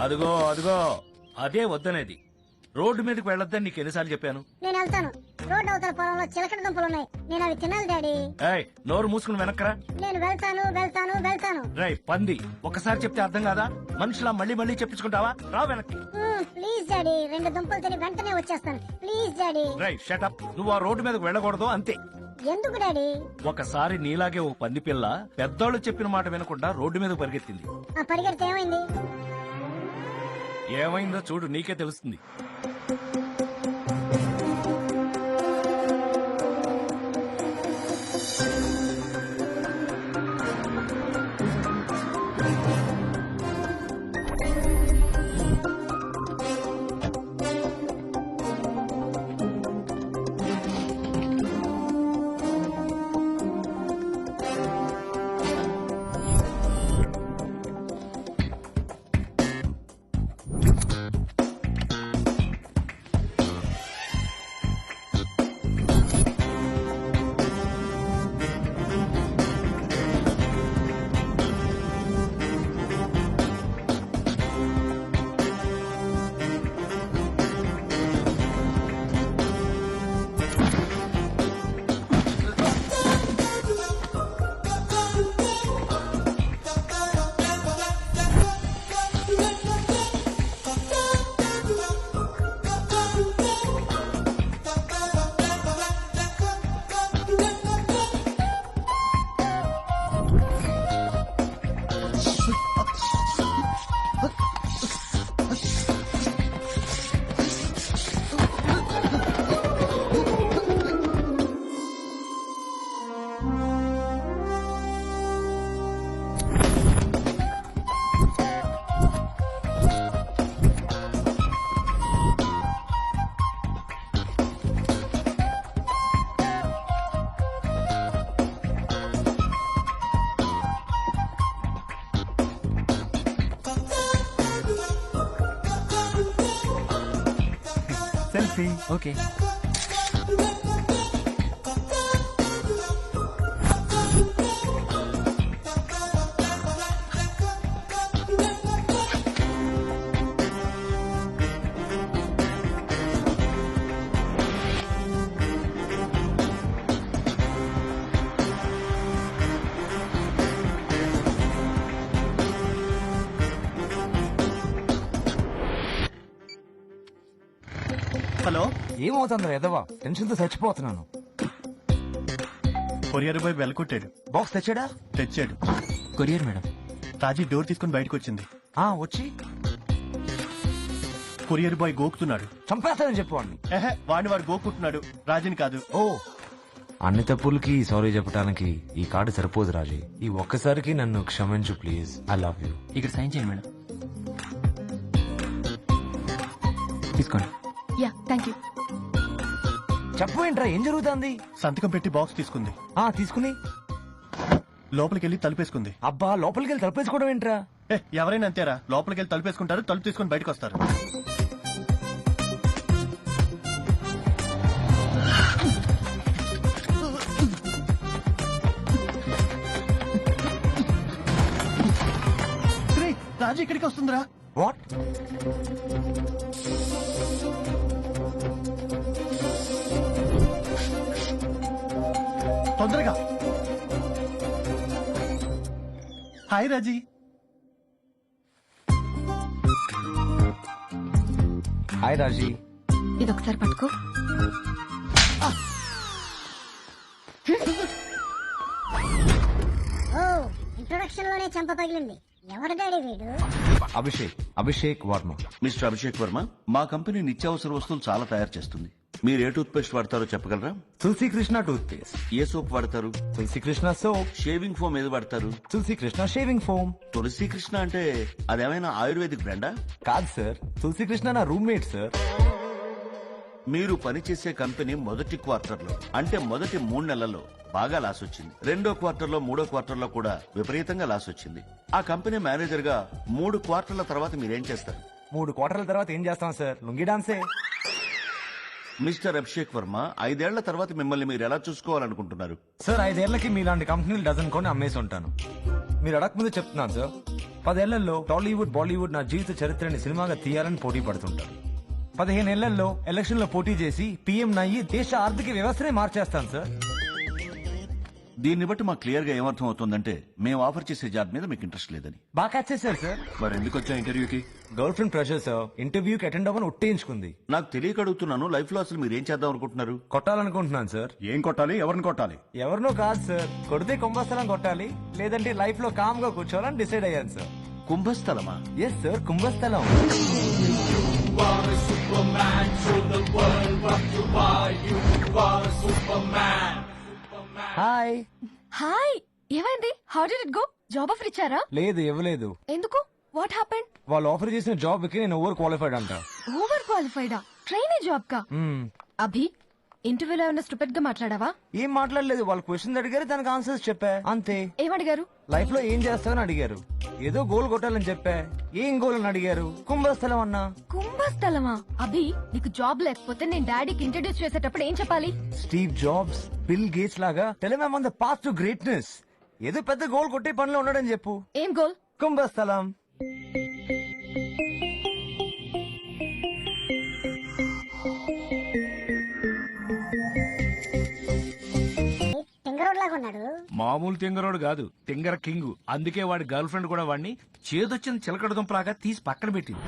అదిగో అదిగో అదే వద్దనేది. రోడ్డు మీదకి వెళ్ళొద్దని నీకు ఎన్నిసార్లు చెప్పాను? నేను వెళ్తాను. రోడ్డు అవతల పొలంలో చిలకడ దుంపలు ఉన్నాయి, నేను అవి తినాలి డాడీ. ఏయ్, నోరు మూసుకుని వెనక్కరా. నేను వెళ్తాను వెళ్తాను వెళ్తాను. రై పంది, ఒక్కసారి చెప్తే అర్థం కాదా? మనుషులా మళ్ళీ మళ్ళీ చెప్పించుకుంటావా? రా వెనక్కి. ప్లీజ్ డాడీ, 2 దుంపలు తిని వెంటనే వచ్చేస్తాను. Please daddy. రై షటప్, నువ్వు ఆ రోడ్డు మీదకి వెళ్ళకూడదు అంతే. ఎందుకు డాడీ? ఒకసారి నీలాగే ఓ పంది పిల్ల పెద్దోళ్ళు చెప్పిన మాట వినకుండా రోడ్డు మీద పరిగెత్తింది. ఆ పరిగెడితే ఏమైంది? ఏమైందో చూడు, నీకే తెలుస్తుంది. Selfie okay. హలో, ఏమవుతుందిరా ఎదవా? టెన్షన్ తో చచ్చిపోతున్నాను. కొరియర్ బాయ్ వెళ్ళకొట్టాడు. బాక్స్ తెచ్చాడా? తెచ్చాడు. Courier madam. రాజీ డోర్ తీసుకుని బయటకు వచ్చింది. వచ్చి కొరియర్ బాయ్ గోకుతున్నాడు. చంపేస్తానని చెప్పండి. వాడు గోకుంటున్నాడు, రాజీని కాదు. ఓ, అన్ని తప్పులకి సారీ చెప్పడానికి ఈ కార్డు సరిపోదు రాజీ. ఈ ఒక్కసారికి నన్ను క్షమించు ప్లీజ్. I love you. ఇక్కడ సైన్ చేయండి మేడం. తీసుకోండి. Yeah thank you. చెప్పు ఏంట్రా ఏం జరుగుతుంది? సంతకం పెట్టి బాక్స్ తీసుకుంది. తీసుకుని లోపలికి వెళ్ళి తలుపేసుకుంది. అబ్బా లోపలికి వెళ్ళి తలపేసుకోవడం ఏంట్రా? ఎవరైనా అంతేరా, లోపలికి వెళ్ళి తలుపేసుకుంటారు, తలుపు తీసుకుని బయటకు వస్తారు. రాజు ఇక్కడికి వస్తుందిరా. వాట్? తొందరగా. హాయ్ రాజీ. హాయ్ రాజీ. ఇదొకసారి పట్టుకో. ఓ ఇంట్రొడక్షన్ లోనే చంప పగిలింది. ఎవరు డాడీ వీడు? అభిషేక్ వర్మ. మిస్టర్ అభిషేక్ వర్మ, మా కంపెనీ నిత్యావసర వస్తువులు చాలా తయారు చేస్తుంది. మీరు ఏ టూత్ పేస్ట్ వాడతారో చెప్పగలరా? తులసి కృష్ణ టూత్ పేస్ట్. ఏ సోప్ వాడతారు? తులసి కృష్ణ సోప్. షేవింగ్ ఫోమ్ ఏది వాడతారు? తులసి కృష్ణ షేవింగ్ ఫోమ్. తులసి కృష్ణ అంటే అదేమైనా ఆయుర్వేదిక్ బ్రాండా? కాదు సార్, తులసి కృష్ణ నా రూమ్మేట్ సార్. మీరు పనిచేసే కంపెనీ మొదటి క్వార్టర్ లో అంటే మొదటి 3 నెలల్లో బాగా లాస్ వచ్చింది. రెండో క్వార్టర్ లో మూడో క్వార్టర్ లో కూడా విపరీతంగా లాస్ వచ్చింది. ఆ కంపెనీ మేనేజర్ గా 3 క్వార్టర్ల తర్వాత మీరేం చేస్తారు? 3 క్వార్టర్ల తర్వాత ఏం చేస్తాం సార్? లుంగి డాన్సే. మిస్టర్ అభిషేక్ వర్మ, 5 ఏళ్ల తర్వాత మిమ్మల్ని మీరు ఎలా చూసుకోవాలనుకుంటున్నారు? సార్ 5 ఏళ్లకి మీలాంటి కంపెనీలు డజన్ కొని అమ్మేసి ఉంటాను. మీరు అడగకముందు చెప్తున్నాను సార్. 10 ఏళ్లలో టాలీవుడ్ బాలీవుడ్ నా జీవిత చరిత్రని సినిమాగా తీయాలని పోటీ పడుతుంటారు. 15 ఏళ్లలో ఎలక్షన్ లో పోటీ చేసి పీఎం నయ్యి దేశ ఆర్థిక వ్యవస్థనే మార్చేస్తాను సార్. దీన్ని బట్టి మాకు క్లియర్ గా ఏమర్థం అవుతుందంటే మేము ఆఫర్ చేసే జాబ్ మీద మీకు ఇంట్రెస్ట్ లేదని. బాగా క్యాచ్ చేశారు సార్. మరి ఎందుకు వచ్చా ఇంటర్వ్యూకి? Girl friend pressure sir. ఇంటర్వ్యూకి అటెండ్ అవ్వని ఒట్టేయించుకుంది. నాకు తెలియక అడుగుతున్నాను, లైఫ్ లో అసలు మీరు ఏం చేద్దాం అనుకుంటున్నారు? కొట్టాలనుకుంటున్నాను సార్. ఏం కొట్టాలి? ఎవరిని కొట్టాలి? ఎవరినో కాదు సార్, కొడితే కుంభస్థలం కొట్టాలి, లేదంటే లైఫ్ లో కామ్ గా కూర్చోవాలని డిసైడ్ అయ్యాను సార్. కుంభస్థలమా? ఎస్ సార్, కుంభస్థలం. హాయ్. హాయ్, ఏమైంది? How did it go? Job offer ఇచ్చారా? లేదు ఇవ్వలేదు. ఎందుకు? What happened? వాళ్ళు ఆఫర్ చేసిన జాబ్ కి నేను ఓవర్ క్వాలిఫైడ్ అంట. ఓవర్ క్వాలిఫైడా? ట్రైనీ జాబ్ కా? మ్మ్. అభి, ఇంటర్వ్యూలో ఏమైనా స్టూపిడ్ గా మాట్లాడావా? ఏం మాట్లాడలేదు. వాళ్ళు క్వశ్చన్ అడిగారు, దానికి ఆన్సర్స్ చెప్పా అంతే. ఏమడిగారు? లైఫ్ లో ఏం చేస్తావని అడిగారు. ఏదో గోల్ కొట్టాలని చెప్పా. ఏం గోల్ అని అడిగారు. కుంభస్థలం అన్నా. కుంభస్థలమా? అభి, నీకు జాబ్ లేకపోతే నేను డాడీకి ఇంట్రడ్యూస్ చేసేటప్పుడు ఏం చెప్పాలి? స్టీవ్ జాబ్స్, బిల్ గేట్స్ లాగా టెలిమామ్ on the path to greatness. ఏదో పెద్ద గోల్ కొట్టే పనిలో ఉన్నాడని చెప్పు. ఏం గోల్? కుంభస్థలం. టింగరోడ్ లాగా ఉన్నాడు. మామూలు తింగరోడు కాదు, తింగర కింగ్. అందుకే వాడి గర్ల్ ఫ్రెండ్ కూడా వాడిని చేదొచ్చిన చిలకడ దుంపలాగా తీసి పక్కన పెట్టింది.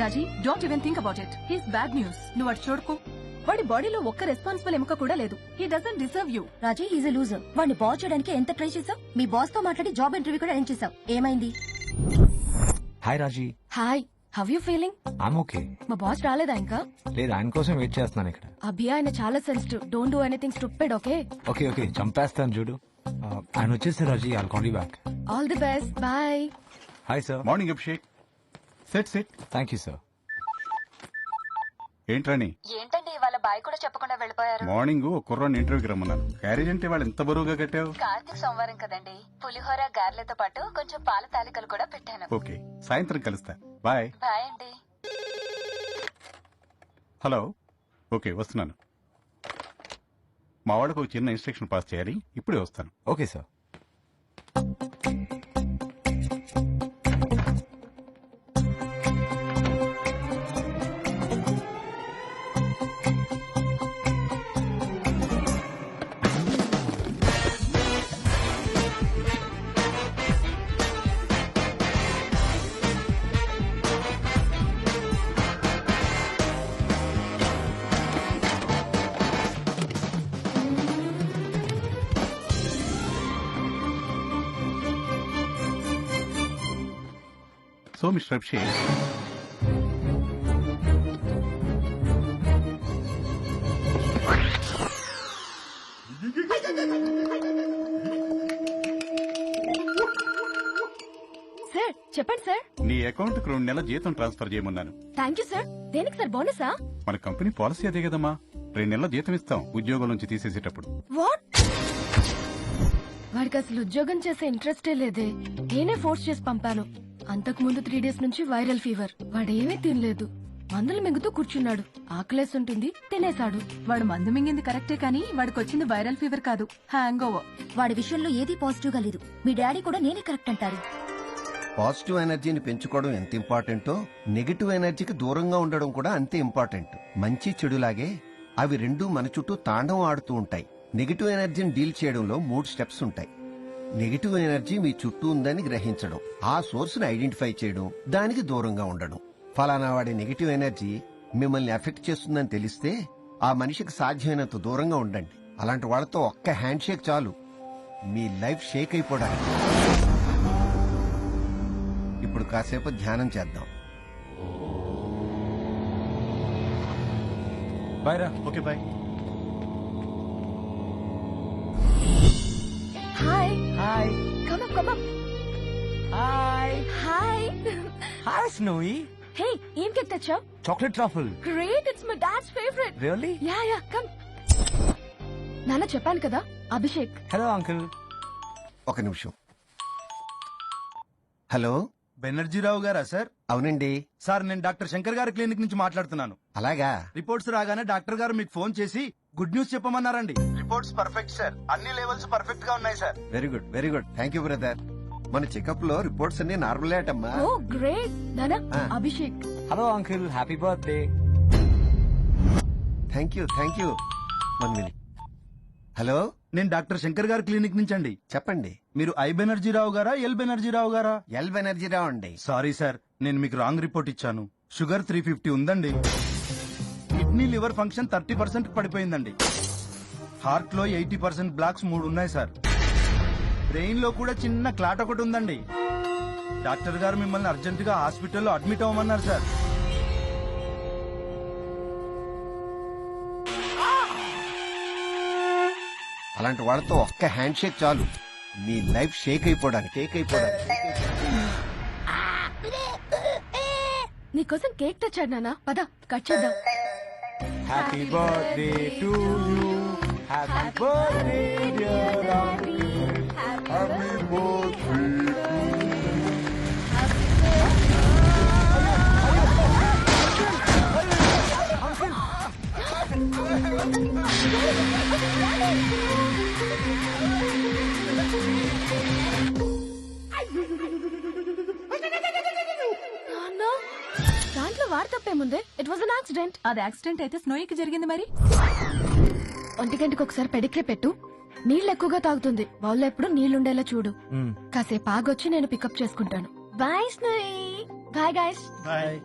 Raji, don't even think about it. He's bad news. నువ్వు అటు చూడుకో. వాడి బాడీలో ఒక్క రెస్పాన్సిబుల్ ఎముక కూడా లేదు. He doesn't deserve you. Raji, he's a loser. వాడిని బాస్ చేయడానికి ఎంత ట్రై చేసావు? మీ బాస్ తో మాట్లాడి జాబ్ ఇంటర్వ్యూ కూడా ఏం చేసావు? ఏమైంది? Hi Raji. Hi, how you feeling? I'm okay. మా బాస్ రాలేదా ఇంకా? లేదు, ఆయన కోసం వెయిట్ చేస్తున్నాను ఇక్కడ. అభి, ఆయన చాలా sensitive. Don't do anything stupid, okay? Okay okay, చంపేస్తాను చూడు. ఆయన వచ్చేసారు Raji. I'll call you back. All the best, bye. Hi sir. Morning Abhishek. Set set. Thank you sir. ఏంట్రాని ఏంటండి ఇవాళ బాయ్ కూడా చెప్పకుండా వెళ్ళిపోయారు? మార్నింగ్ కుర్రాన్ని ఇంటర్వ్యూకి రమ్మన్నాను. క్యారేజ్ అంటే వాళ్ళు ఎంత బరువుగా కట్టావు? కార్తీక్ సోమవారం కదండి. పులిహోర గారెలతో పాటు కొంచెం పాల తాలికలు కూడా పెట్టాను. ఓకే, సాయంత్రం కలుస్తా. బాయ్. బాయ్ అండి. హలో. ఓకే, వస్తున్నాను. మా వాళ్ళకు ఒక చిన్న ఇన్స్ట్రక్షన్ పాస్ చేయాలి. ఇప్పుడే వస్తాను. Okay sir. So mister Abhishek, sir చెప్పండి సార్. నీ అకౌంట్ కు 2 నెలల జీతం ట్రాన్స్ఫర్ చేయమన్నాను. Thank you sir. దేనికి సార్? బోనసా? మన కంపెనీ పాలసీ అదే కదమ్మా, 2 నెలల జీతం ఇస్తాం ఉద్యోగం నుంచి తీసేసేటప్పుడు. వాట్? వాడికి అసలు ఉద్యోగం చేసే ఇంట్రెస్టే లేదే. నేనే ఫోర్స్ చేసి పంపాను. అంతకు ముందు 3 డేస్ నుంచి వైరల్ ఫీవర్. వాడేమీ తినలేదు, మందులు మింగుతూ కూర్చున్నాడు. ఆకలేసి ఉంటుంది, తినేశాడు. వాడు మందు మింగింది కరెక్టే కానీ వాడికి వచ్చింది వైరల్ ఫీవర్ కాదు, హ్యాంగ్ ఓవర్. వాడి విషయంలో ఏది పాజిటివ్ గా లేదు. మీ డాడీ కూడా నేనే కరెక్ట్ అంటారు. పాజిటివ్ ఎనర్జీని పెంచుకోవడం ఎంత ఇంపార్టెంటో నెగిటివ్ ఎనర్జీకి దూరంగా ఉండడం కూడా అంతే ఇంపార్టెంట్. మంచి చెడులాగే అవి రెండూ మన చుట్టూ తాండవం ఆడుతూ ఉంటాయి. నెగిటివ్ ఎనర్జీని డీల్ చేయడంలో 3 స్టెప్స్ ఉంటాయి. నెగిటివ్ ఎనర్జీ మీ చుట్టూ ఉందని గ్రహించడం, ఆ సోర్స్ ని ఐడెంటిఫై చేయడం, దానికి దూరంగా ఉండడం. ఫలానా వాడి నెగిటివ్ ఎనర్జీ మిమ్మల్ని ఎఫెక్ట్ చేస్తుందని తెలిస్తే ఆ మనిషికి సాధ్యమైనంత దూరంగా ఉండండి. అలాంటి వాళ్ళతో ఒక్క హ్యాండ్ షేక్ చాలు మీ లైఫ్ షేక్ అయిపోవడానికి. ఇప్పుడు కాసేపు ధ్యానం చేద్దాం. బాయ్ రా. Okay bye. Hi hi come up come up. Hi hi. Hi Snowy. Hey, ఏం కేక్ తెచ్చావ్? Chocolate truffle. Great, it's my dad's favourite. Really? Yeah yeah come. నాన్న చెప్పాను కదా, అభిషేక్. Hello uncle. ఒక నిమిషం. హలో, బెనర్జీరావు గారా సార్? అవునండి. సార్ నేను డాక్టర్ శంకర్ గారి క్లినిక్ నుంచి మాట్లాడుతున్నాను. అలాగా? రిపోర్ట్స్ రాగానే డాక్టర్ గారు మీకు ఫోన్ చేసి గుడ్ న్యూస్ చెప్పమన్నారండి. రిపోర్ట్స్ పర్ఫెక్ట్ సార్, అన్ని లెవెల్స్ పర్ఫెక్ట్ గా ఉన్నాయి sir. Very good very good. Thank you brother. మన చెకప్ లో రిపోర్ట్స్ అన్ని నార్మల్ అటమ్మా. Oh great. నాన్న ఆ. Abhishek. Hello uncle, happy birthday. Thank you thank you. 1 minute. Hello, నేను డాక్టర్ శంకర్ గారి క్లినిక్ నుంచి అండి. చెప్పండి. మీరు ఐ బెనర్జీరావు గారా, ఎల్ బెనర్జీరావు గారా? ఎల్ బెనర్జీ రావు అండి. సారీ సార్, నేను మీకు రాంగ్ రిపోర్ట్ ఇచ్చాను. షుగర్ 350 ఉందండి. Kidney liver function 30% పడిపోయిందండి. హార్ట్ లో 80% బ్లాక్స్ 3 ఉన్నాయి సార్. బ్రెయిన్ లో కూడా చిన్న క్లాట్ ఒకటి ఉందండి. డాక్టర్ గారు మిమ్మల్ని అర్జెంట్ గా హాస్పిటల్లో అడ్మిట్ అవ్వమన్నారు సార్. అలాంటి వాళ్ళతో ఒక్క హ్యాండ్ షేక్ చాలు మీ లైఫ్ షేక్ అయిపోవడానికి. నీకోసం కేక్ తెచ్చాడు నాన్న, పద కట్ చేద్దాం. Happy birthday to you. Happy birthday dear uncle. Happy birthday. నాన్న, దాంట్లో వాడు తప్పేముంది? It was an accident. అది యాక్సిడెంట్ అయితే స్నోయికి జరిగింది మరి. 1 గంటకు ఒకసారి పెడిగ్రీ పెట్టు. నీళ్ళు ఎక్కువగా తాగుతుంది. బౌల్లో ఎప్పుడు నీళ్లుండేలా చూడు. కాసేపు ఆగొచ్చి నేను పికప్ చేసుకుంటాను. Bye Snowy. Bye guys. Bye.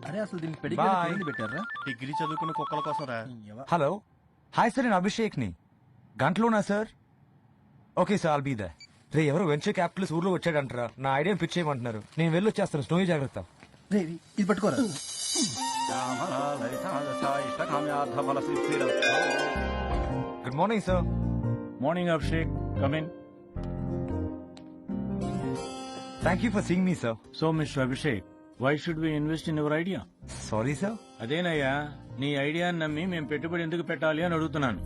అరే అసలు దీనికి పెడిగ్రీ పెట్టారా? డిగ్రీ చదువుకున్న కుక్కల కోసం రా. హలో హాయ్ సార్, నేను అభిషేక్ ని. గంటలోనా సార్? ఓకే సార్, ఆల్ బీ దే. రే, ఎవరో వెంచర్ క్యాపిటల్స్ ఊర్లో వచ్చాడంటారా? నా ఐడియా పిచ్ చేయమంటున్నారు. నేను వెళ్ళి వచ్చేస్తాను. స్నోయి జాగ్రత్త. ఇది పట్టుకోరా. Good morning sir. Morning, Abhishek. Come in. Thank you for seeing me sir. So, Mr. Abhishek, why should we invest in your idea? Sorry sir. అదేనయ్యా, నీ ఐడియాని నమ్మి మేము పెట్టుబడి ఎందుకు పెట్టాలి అని అడుగుతున్నాను.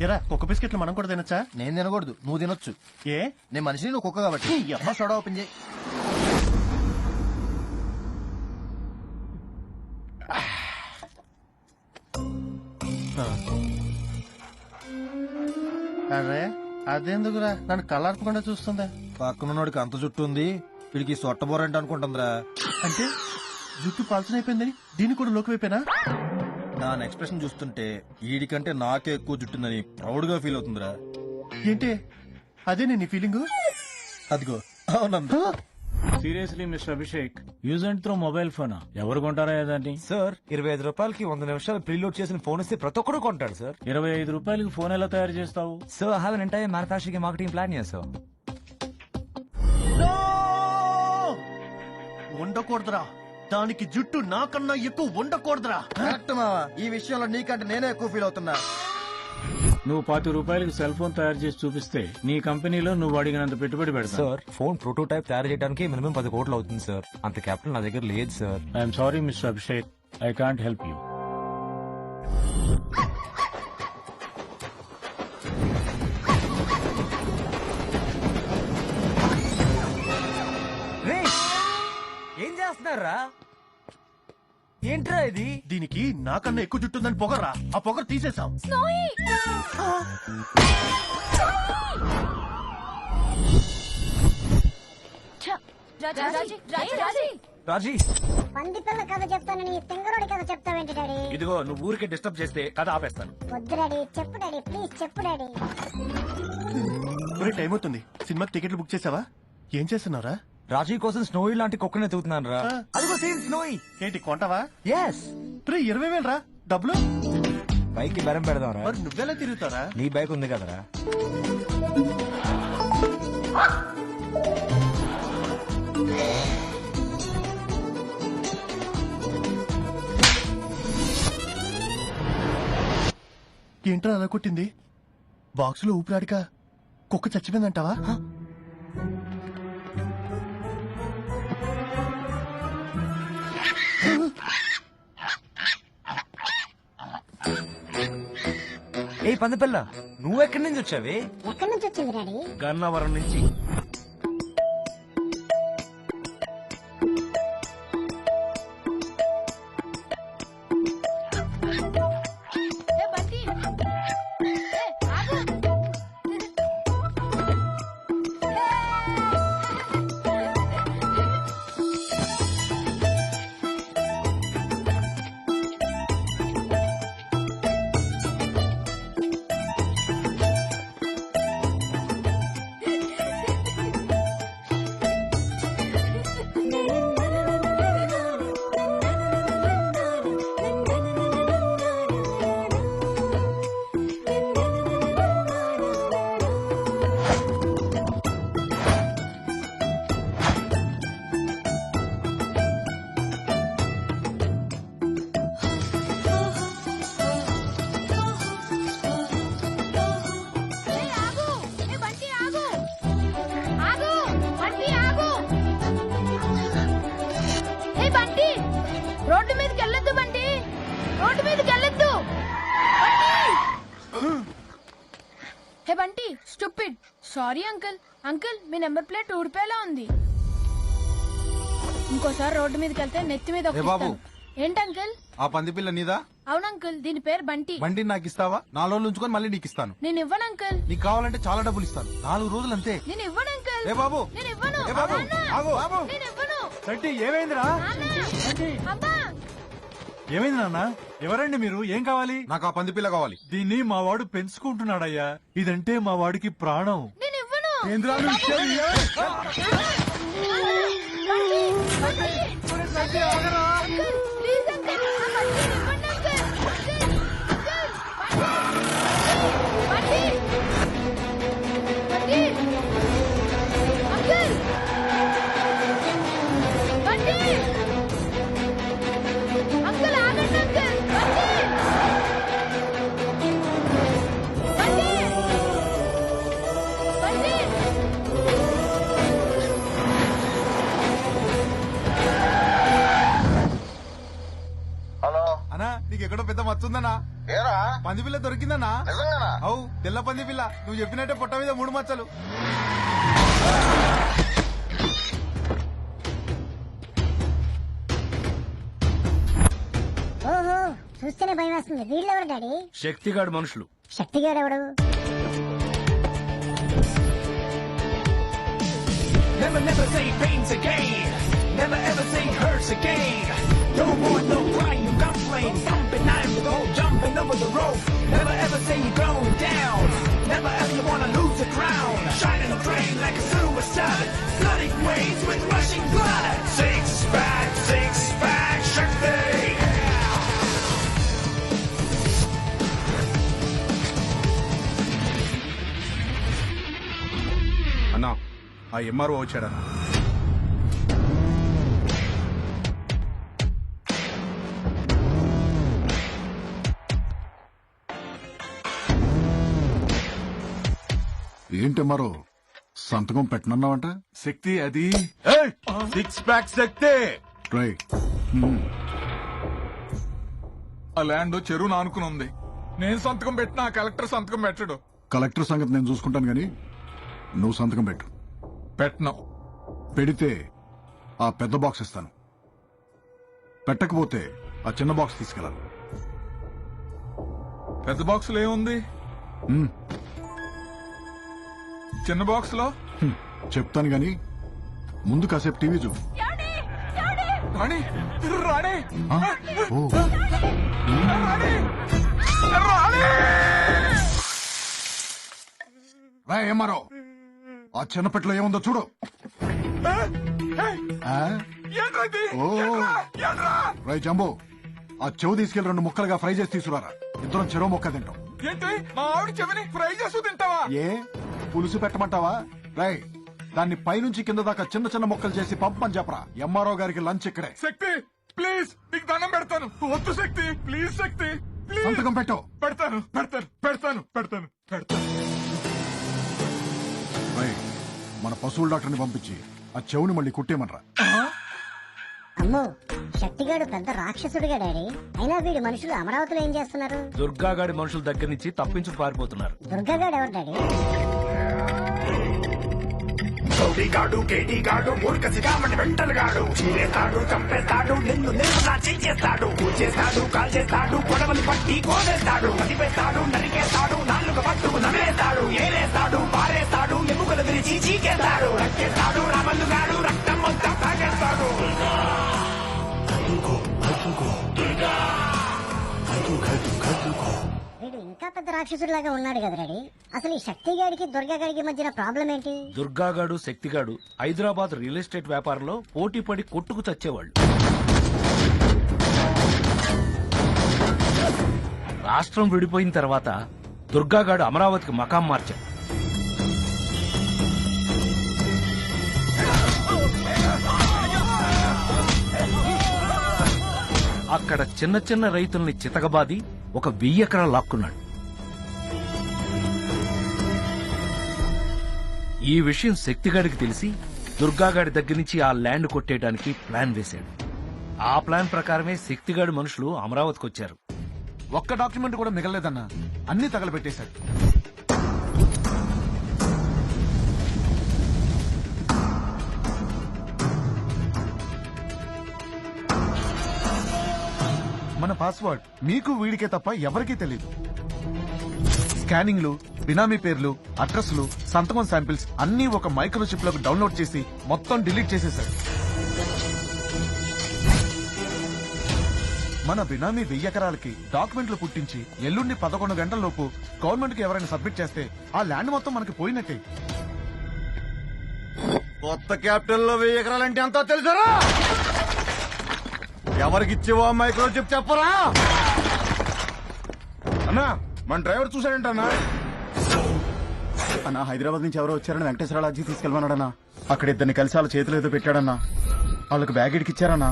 ఎరా కుక్క బిస్కెట్లు మనం కూడా తినొచ్చా? నేను తినకూడదు, నువ్వు తినొచ్చు. ఏ? నేను మనిషిని, నువ్వు కుక్క కాబట్టి. సోడా ఓపెన్ చేయి. అరే అదెందుకురా నన్ను కళ్ళార్పకుండా చూస్తుందా? పక్కనున్నోడికి అంత జుట్టు ఉంది, వీడికి సొట్టబోరంట అనుకుంటుందిరా. అంటే జుట్టు పల్చనైపోయిందని దీన్ని కూడా లోకమైపోయినా? దాని ఎక్స్ప్రెషన్ చూస్తుంటే వీడికంటే నాకే ఎక్కువ జుట్టుందని ప్రౌడ్ గా ఫీల్ అవుతుందిరా. ఏంటి అదే నీ ఫీలింగ్? అదిగో అవునంద. Seriously mister Abhishek, use and throw mobile phone ఎవరు కొంటారా దాన్ని? సార్ 25 రూపాయలకి 100 నిమిషాలు ప్రీలోడ్ చేసిన ఫోన్ ఇస్తే ప్రతి ఒక్కరు కొంటాడు సార్. 25 రూపాయలకి ఫోన్ ఎలా తయారు చేస్తావు? Sir I have an entire manufacturing marketing plan sir. ఉండకూడదురా, దానికి జుట్టు నాకన్నా ఎక్కువ ఉండకూడదురా. కరెక్ట్ మావా, ఈ విషయంలో నీకంటే నేనే ఎక్కువ ఫీల్ అవుతున్నా. నువ్వు 20 రూపాయలకి సెల్ ఫోన్ తయారు చేసి చూపిస్తే నీ కంపెనీలో నువ్వు అడిగినంత పెట్టుబడి పెడతా. సార్ ఫోన్ ప్రోటోటైప్ తయారు చేయడానికి మినిమం 10 కోట్లు అవుతుంది సార్. అంత క్యాపిటల్ నా దగ్గర లేదు sir. I'm sorry mister Abhishek, I can't help you. ఏం చేస్తున్నారా? ఏంట్రా ఇది? దీనికి నాకన్నా ఎక్కువ జుట్టుందని పొగరా, ఆ పొగరు తీసేసాం. రాజీ పంది పిల్ల కథ చెప్తానని తింగరోడి కథ చెప్తావేంటి డాడీ? ఇదిగో నువ్వు ఊరికే డిస్టర్బ్ చేస్తే కథ ఆపేస్తాను. వద్దు డాడీ, చెప్పు డాడీ, ప్లీజ్ చెప్పు డాడీ. టైం అవుతుంది, సినిమాకి టికెట్లు బుక్ చేసావా? ఏం చేస్తున్నారా? రాజీ కోసం స్నోయి లాంటి కుక్కనే తూగుతున్నాను రా. అదిగో సేమ్ స్నోయి. ఏంటి కొంటావా? ఎస్. 20,000 రా డబ్బులు. బైక్ కి బెరం పెడదాం రా. మరి నువ్వెలా తిరుగుతారా? నీ బైక్ ఉంది కదరా. ఏంట్రా అలా కొట్టింది? బాక్స్ లో ఊపిరాడిక కుక్క చచ్చిపోయిందంటావా? ఏ పందపిల్ల, నువ్వెక్కడి నుంచి వచ్చావే? ఎక్కడి నుంచి వచ్చింది డాడీ? గన్నవరం నుంచి. రోడ్డు మీదకి వెళ్ళొద్దు బండి, రోడ్డు మీదకి వెళ్ళొద్దు. Hey Bunty, stupid. Sorry uncle. Uncle మీ నెంబర్ ప్లేట్ ఊడిపోయేలా ఉంది. ఇంకోసారి రోడ్డు మీదకి వెళ్తే నెత్తి మీద ఒకటిస్తాను. ఏంటి అంకుల్? ఆ పంది పిల్ల నీదా? అవును అంకుల్, దీని పేరు బంటి. బండిని నాకు ఇస్తావా? 4 రోజులు ఉంచుకొని మళ్ళీ నీకు ఇస్తాను. నేను ఇవ్వను అంకుల్. నీకు కావాలంటే చాలా డబ్బులు ఇస్తాను. 4 రోజులు అంతే. నేను ఇవ్వను అంకుల్. ఏ బాబు, నేను ఇవ్వను. ఏ బాబు, ఆగు, ఆగు. నేను ఇవ్వను. ఏమైందిరా? అబ్బా, ఏమైంది నాన్న? ఎవరండి మీరు? ఏం కావాలి? నాకు ఆ పంది పిల్ల కావాలి. దీన్ని మా వాడు పెంచుకుంటున్నాడయ్యా. ఇదంటే మా వాడికి ప్రాణం. నేను ఇవ్వను. ఏంద్రాలు ఇచ్చేది? అంకుల్, ప్లీజ్ అంకుల్, ఆ బంటిని ఇవ్వండి uncle. Bunty, Bunty, uncle, Bunty, uncle ఆగండి అంకుల్, బంటి, బంటి, బంటి. అన్నా, నీకు ఎక్కడో పెద్ద మచ్చుందన్నా? పంది పిల్ల దొరికిందన్నా? అవు, తెల్ల పంది పిల్ల. నువ్వు చెప్పినట్టే పొట్ట మీద 3 మచ్చలు. ఓహో, చూస్తేనే భయం వేస్తుంది. వీళ్ళెవరు డాడీ? శక్తిగాడు మనుషులు. శక్తిగాడు ఎవడు? Never, never say pains again. Never ever say hurts again. No more, no crying, complain. Jumping out the road, jumping over the rope. Never ever say you're going down. Never ever you wanna lose the crown. Shining a train like a suicide. Flooding waves with rushing blood. Six pack, Shakti. అన్నా, ఆ MRO వచ్చాడన్నా. ఏంటి మరో సంతకం పెట్టనన్నావంట? శక్తి అది 6 pack శక్తి. రై ఆ land చెరువును ఆనుకుని ఉంది. నేను సంతకం పెట్టినా ఆ కలెక్టర్ సంతకం పెట్టడు. కలెక్టర్ సంగతి నేను చూసుకుంటాను గాని నువ్వు సంతకం పెట్టు. పెట్టను. పెడితే ఆ పెద్ద బాక్స్ ఇస్తాను, పెట్టకపోతే ఆ చిన్న బాక్స్ తీసుకెళ్ళాలి. పెద్ద బాక్స్ లో ఏముంది? చిన్న బాక్స్ లో చెప్తాను గాని ముందు కాసేపు టీవీ చూ. రాణి రాణి ఓ రా ఏమారో ఆ చిన్న పెట్టలో ఏముందో చూడు. ఓ రై జంబో, ఆ చెవు తీసుకెళ్లి 2 ముక్కలుగా ఫ్రై చేసి తీసుకురారా. ఇద్దరం చెరువు ముక్క తింటాం. ఏంటి మా ఆవిడ చెవిని ఫ్రై చేస్తూ తింటావా? ఏ పులుసు పెట్టమంటావా? రై దాన్ని పైనుంచి కింద దాకా చిన్న చిన్న ముక్కలు చేసి పంపని చెప్పరా. ఎంఆర్ఓ గారికి లంచ్ ఇక్కడే. శక్తి ప్లీజ్, నీకు దండం పెడతాను. వద్దు శక్తి, ప్లీజ్ శక్తి, ప్లీజ్. సంతకం పెట్టు. పెడతాను పెడతాను పెడతాను పెడతాను పెడతాను. రై మన పశువుల డాక్టర్ని పంపించి ఆ చెవుని మళ్ళీ కుట్టేమనరా. అమ్మో, శక్తిగాడు పెద్ద రాక్షసుడిగా డాడీ. అయినా వీడి మనుషులు అమరావతిలో ఏం చేస్తున్నారు? దుర్గాగాడి మనుషుల దగ్గర నుంచి తప్పించుకు పారిపోతున్నారు. దుర్గాగాడు ఎవరు డాడీ? రౌడీగాడు, కేటీగాడు, మూర్ఖసిగామని వెంటలుగాడు. చీరేస్తాడు, చంపేస్తాడు, నిన్ను నిర్మలా చేస్తాడు. కూల్చేస్తాడు, కాల్చేస్తాడు, గొడవలు పట్టి కోసేస్తాడు. కదిపేస్తాడు, నరికేస్తాడు, నాలుగు పట్టుకు నమేస్తాడు. ఏలేస్తాడు, పారేస్తాడు, ఎముకలు విరిచి చీకేస్తాడు. రక్కేస్తాడు, రామల్లుగాడు, రక్తం మొత్తం తాగేస్తాడు. వీడు ఇంకా పెద్ద రాక్షసుడిలాగా ఉన్నాడు కదా డాడీ. అసలు ఈ శక్తిగాడికి దుర్గాగాడికి మధ్యన ప్రాబ్లం ఏంటి? దుర్గాగాడు శక్తిగాడు హైదరాబాద్ రియల్ ఎస్టేట్ వ్యాపారంలో పోటీ పడి కొట్టుకు చచ్చేవాళ్ళు. రాష్ట్రం విడిపోయిన తర్వాత దుర్గాగాడు అమరావతికి మకాం మార్చాడు. అక్కడ చిన్న చిన్న రైతుల్ని చితకబాది ఒక 1000 ఎకరాలు లాక్కున్నాడు. ఈ విషయం శక్తిగాడికి తెలిసి దుర్గాగాడి దగ్గర నుంచి ఆ ల్యాండ్ కొట్టేయడానికి ప్లాన్ వేశాడు. ఆ ప్లాన్ ప్రకారమే శక్తిగాడి మనుషులు అమరావతికి వచ్చారు. ఒక్క డాక్యుమెంట్ కూడా మిగలలేదన్నా, అన్ని తగలబెట్టేశాడు. మన పాస్వర్డ్ మీకు వీడికే తప్ప ఎవరికీ తెలియదు. స్కానింగ్లు, బినామీ పేర్లు, అడ్రస్లు, సంతకం శాంపిల్స్ అన్ని ఒక మైక్రోచిప్ లోకి డౌన్లోడ్ చేసి మొత్తం డిలీట్ చేసేశాడు. మన బినామీ 1000 ఎకరాలకి డాక్యుమెంట్లు పుట్టించి ఎల్లుండి 11 గంటల లోపు గవర్నమెంట్ కి ఎవరైనా సబ్మిట్ చేస్తే ఆ ల్యాండ్ మొత్తం మనకి పోయినట్టే. కొత్త క్యాపిటల్ లో 1000 ఎకరాలంటే అంతా తెలుసారా? ఎవరికిచ్చేవో మైక్రోచిప్ చెప్పరా? అన్నా మన డ్రైవర్ చూసాడంటన్నా. అన్నా హైదరాబాద్ నుంచి ఎవరో వచ్చారని వెంకటేశ్వర లాడ్జీ తీసుకెళ్ళమన్నాడన్నా. అక్కడ ఇద్దరిని కలిసి వాళ్ళ చేతులు ఏదో పెట్టాడన్నా. వాళ్ళకి బ్యాగ్ ఇడికిచ్చారన్నా.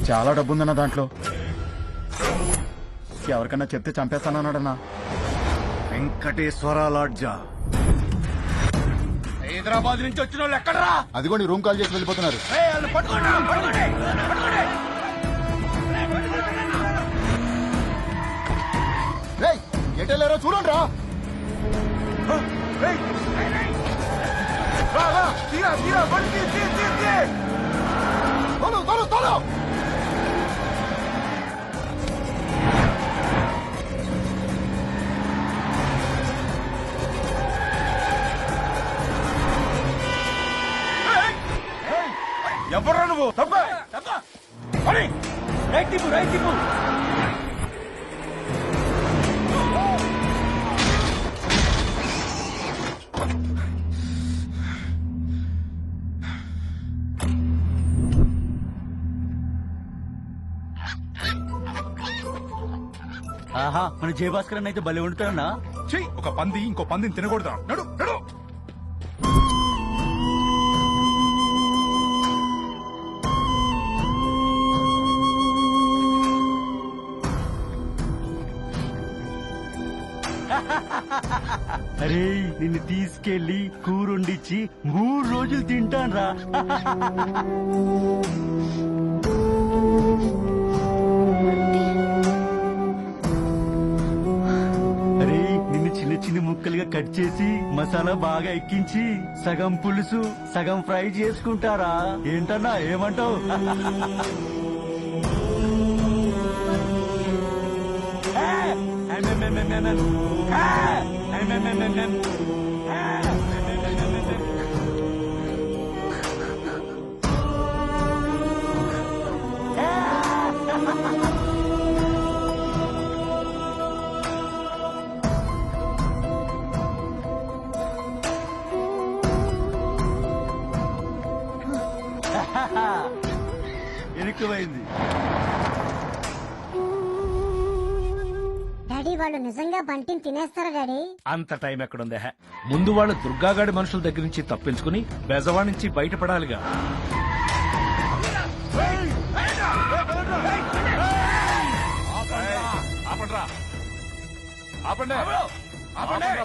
చాలా డబ్బుందన్నా దాంట్లో. ఎవరికన్నా చెప్తే చంపేస్తానన్నాడన్నా. వెంకటేశ్వర లాడ్జా. హైదరాబాద్ నుంచి వచ్చిన వాళ్ళు ఎక్కడరా? అదిగోండి రూమ్ కాల్ చేసి వెళ్ళిపోతున్నారు. ఎటెళ్ళారో చూడండి రా. ఎవర్రా నువ్వు? రైట్ తిప్పు, రైట్ తిప్పు. ఆహా, మన జయభాస్కర్ అయితే భలే వండుతాడన్నా. చెయ్యి ఒక పంది ఇంకో పందిని తినకూడదా? నడు నడు. అరే నిన్ను తీసుకెళ్లి కూరొండిచ్చి 3 రోజులు తింటాన్రా. అరే నిన్ను చిన్న చిన్న ముక్కలుగా కట్ చేసి మసాలా బాగా ఎక్కించి సగం పులుసు సగం ఫ్రై చేసుకుంటారా. ఏంటన్నా ఏమంటావు? ఇరుక్కుపోయింది. డాడీ వాళ్ళు నిజంగా బంటిని తినేస్తారా డాడీ? అంత టైం ఎక్కడుందే? ముందు వాళ్ళు దుర్గాగాడి మనుషుల దగ్గర నుంచి తప్పించుకుని బెజవాడ నుంచి బయటపడాలిగా.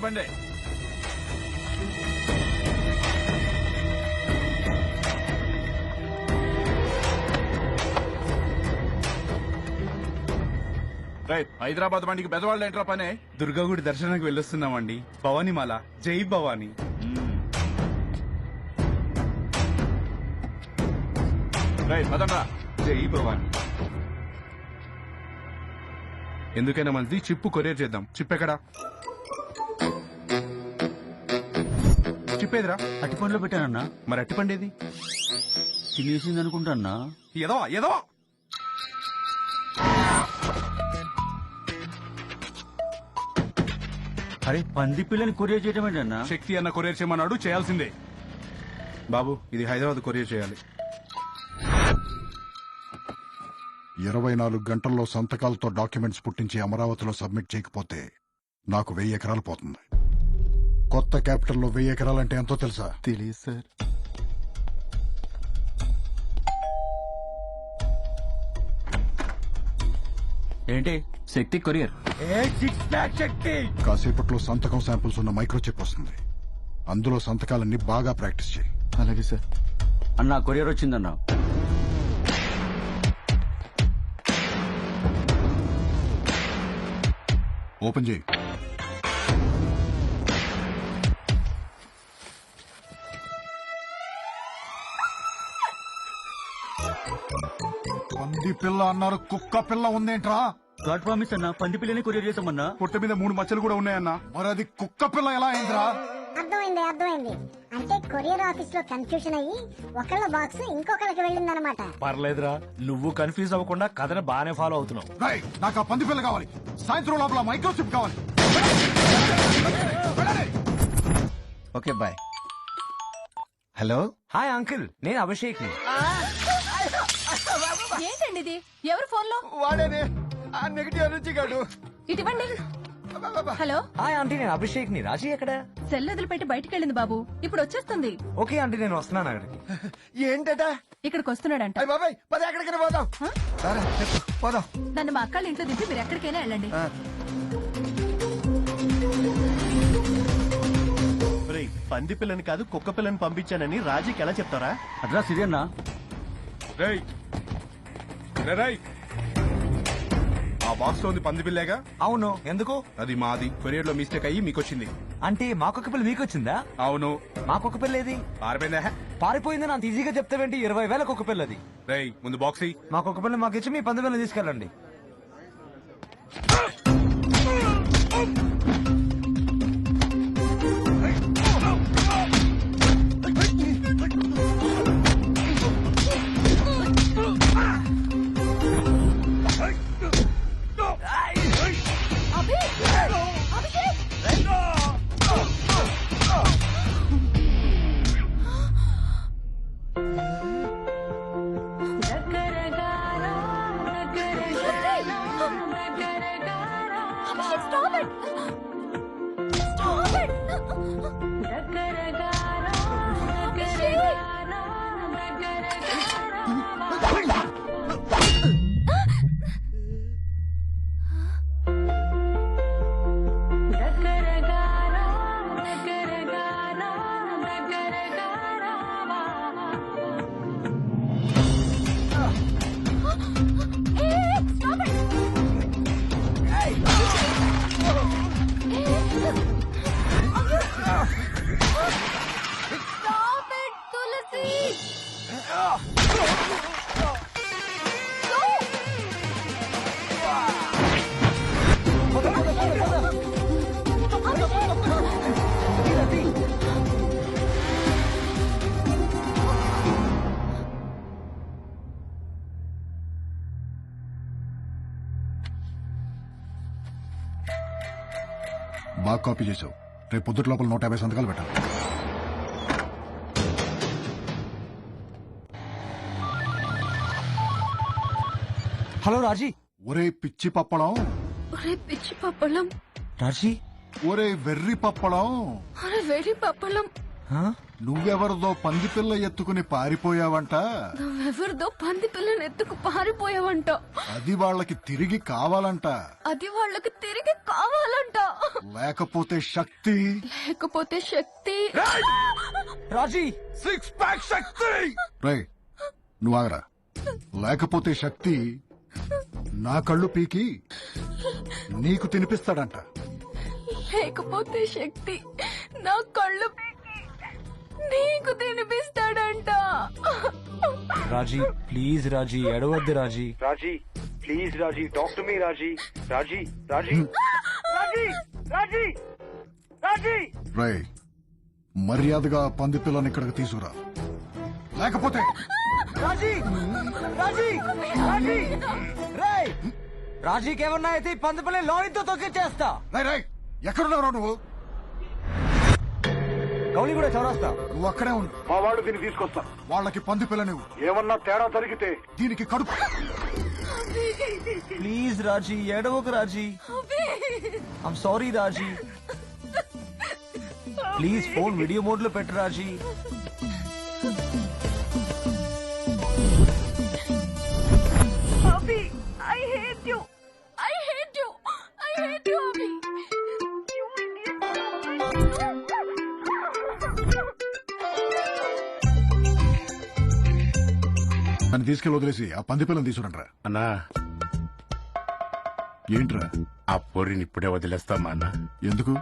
బండి హైదరాబాద్ బండికి బెదవాళ్ళు ఏంట్రా పనే? దుర్గాగుడి దర్శనానికి వెళ్ళొస్తున్నామండి. భవానీమాల జై భవానీ. పదండ్రా. జై భవానీ. ఎందుకైనా మంది చిప్పు కొరియర్ చేద్దాం. చిప్ ఎక్కడా? చిప్పేదిరా? అట్టిపండ్లో పెట్టానన్నా. మరి అట్టిపండేది? తినేసింది అనుకుంటాన్నా. ఏదో ఏదో అరే పంది పిల్లని కొరియర్ చేయడం ఏంటన్నా? శక్తి అన్న కొరియర్ చేయమన్నాడు, చేయాల్సిందే. బాబు ఇది హైదరాబాద్ కొరియర్ చేయాలి. 24 గంటల్లో సంతకాలతో డాక్యుమెంట్స్ పుట్టించి అమరావతిలో సబ్మిట్ చేయకపోతే నాకు 1000 ఎకరాలు పోతుంది. కొత్త క్యాపిటల్లో 1000 ఎకరాలంటే ఎంతో తెలుసా? తెలియదు సార్. ఏంటి శక్తి కొరియర్? శక్తి కాసేపట్లో సంతకం శాంపుల్స్ ఉన్న మైక్రోచిప్ వస్తుంది. అందులో సంతకాలన్నీ బాగా ప్రాక్టీస్ చేయి. అలాగే సార్. అన్నా కొరియర్ వచ్చిందన్నా. ఓపెన్ చేయి. పంది పిల్ల అన్నారు, కుక్క పిల్ల ఉందేంట్రా? గాడ్ ప్రామిస్ అన్నా, పంది పిల్లని కొరియర్ చేసామన్నా. పొట్ట మీద 3 మచ్చలు కూడా ఉన్నాయన్నా. మరి అది కుక్క పిల్ల ఎలా అయిందిరా? అర్థమైంది. అంటే కొరియర్ ఆఫీస్ లో కన్ఫ్యూజన్ అయ్యి ఒకళ్ళ బాక్స్ ఇంకొకళ్ళకి వెళ్ళిందనమాట. పర్లేదురా, నువ్వు కన్ఫ్యూజ్ అవ్వకుండా కథను బాగానే ఫాలో అవుతున్నావు. నాకు ఆ పంది పిల్ల కావాలి. సాయంత్రం లోపల మైక్రోచిప్ కావాలి. Okay bye. Hello hi uncle, నేను అభిషేక్ ని. ఏంటండి ఇది? ఎవరు ఫోన్ లో? వాడేనే ఆ నెగటివ్ ఎనర్జీ గాడు. ఇటువంటి. హలో హాయ్ ఆంటీ, నేను అభిషేక్ ని. రాజీ ఎక్కడ? సెల్ వదిలిపెట్టి బయటికి వెళ్ళింది బాబు. ఇప్పుడు వచ్చేస్తుంది. ఓకే ఆంటీ, నేను వస్తున్నాను అక్కడికి. ఏంటట? ఇక్కడికి వస్తున్నాడంట. బాబాయ్ పద ఎక్కడికైనా పోదాం. పోదాం. నన్ను మా అక్కళ్ళ ఇంట్లో దింపి మీరు ఎక్కడికైనా వెళ్ళండి. పంది పిల్లని కాదు కుక్క పిల్లని పంపించానని రాజీకి ఎలా చెప్తారా? అడ్రస్ ఇదేనా? ఆ బాక్స్ లో ఉంది పంది పిల్లేగా? అవును. ఎందుకు? అది మాది. కొరియర్ లో మిస్టేక్ అయ్యి మీకు వచ్చింది. అంటే మాకొక పిల్ల మీకు వచ్చిందా? అవును. మాకొక పిల్ల ఏది? పారిపోయిందా? పారిపోయిందని అంత ఈజీగా చెప్తావేంటి? 20,000 ఒక పిల్లది. రేయ్ ముందు బాక్స్ మాకొక పిల్ల మాకు ఇచ్చి మీ 10,000 తీసుకెళ్ళండి. బాగా కాపీ చేసావు. రేపు పొద్దుట లోపల 150 సంతకాలు పెట్టాలి. హలో రాజీ. ఒరే పిచ్చి పప్పడం. ఒరే పిచ్చి పప్పలం. రాజీ. ఒరే వెర్రి పప్పడం. ఒరే వెర్రి పప్పలం. నువ్వెవరిదో పంది పిల్ల ఎత్తుకుని పారిపోయావంట. నువ్వెవరిదో పంది పిల్లని ఎత్తుకు పారిపోయావంట. అది వాళ్ళకి తిరిగి కావాలంట. అది వాళ్ళకి తిరిగి కావాలంట. లేకపోతే శక్తి. లేకపోతే శక్తి. రాజీ 6 ప్యాక్ శక్తి. రే నువ్వు ఆగరా. లేకపోతే శక్తి నా కళ్ళు పీకి నీకు తినిపిస్తాడంట. లేకపోతే శక్తి నా కళ్ళు నీకు తినిపిస్తాడంట. రాజీ ప్లీజ్ రాజీ ఎడవద్దు Raji. Raji please Raji talk to me Raji. Raji Raji Raji Raji Raji. రే మర్యాదగా పంది పిల్లని ఇక్కడికి తీసుకురా. లేకపోతే రాజీ రాజీ రాజీ రేయ్ రాజీకి ఏమన్నా అయితే పంది పిల్ల లారీతో తొక్కిచ్చేస్తా. రై ఎక్కడున్నావు నువ్వు? గౌలి కూడా చౌరాస్తా. నువ్వు అక్కడే ఉండు. మా వాడు దీన్ని తీసుకొస్తా. వాళ్ళకి పంది పిల్ల నువ్వు. ఏమన్నా తేడా జరిగితే దీనికి కడుపు. ప్లీజ్ రాజీ ఎడవకు Raji. I'm sorry Raji. Please phone video mode లో పెట్టు Raji. Abhi I hate you. I hate you. I hate you Abhi. నన్ను తీసుకెళ్ళి వదిలేసి ఆ పంది పిల్లని తీసుకురంట్రా. అన్నా ఏంట్రా? ఆ పోరిని ఇప్పుడే వదిలేస్తామా అన్న? ఎందుకు?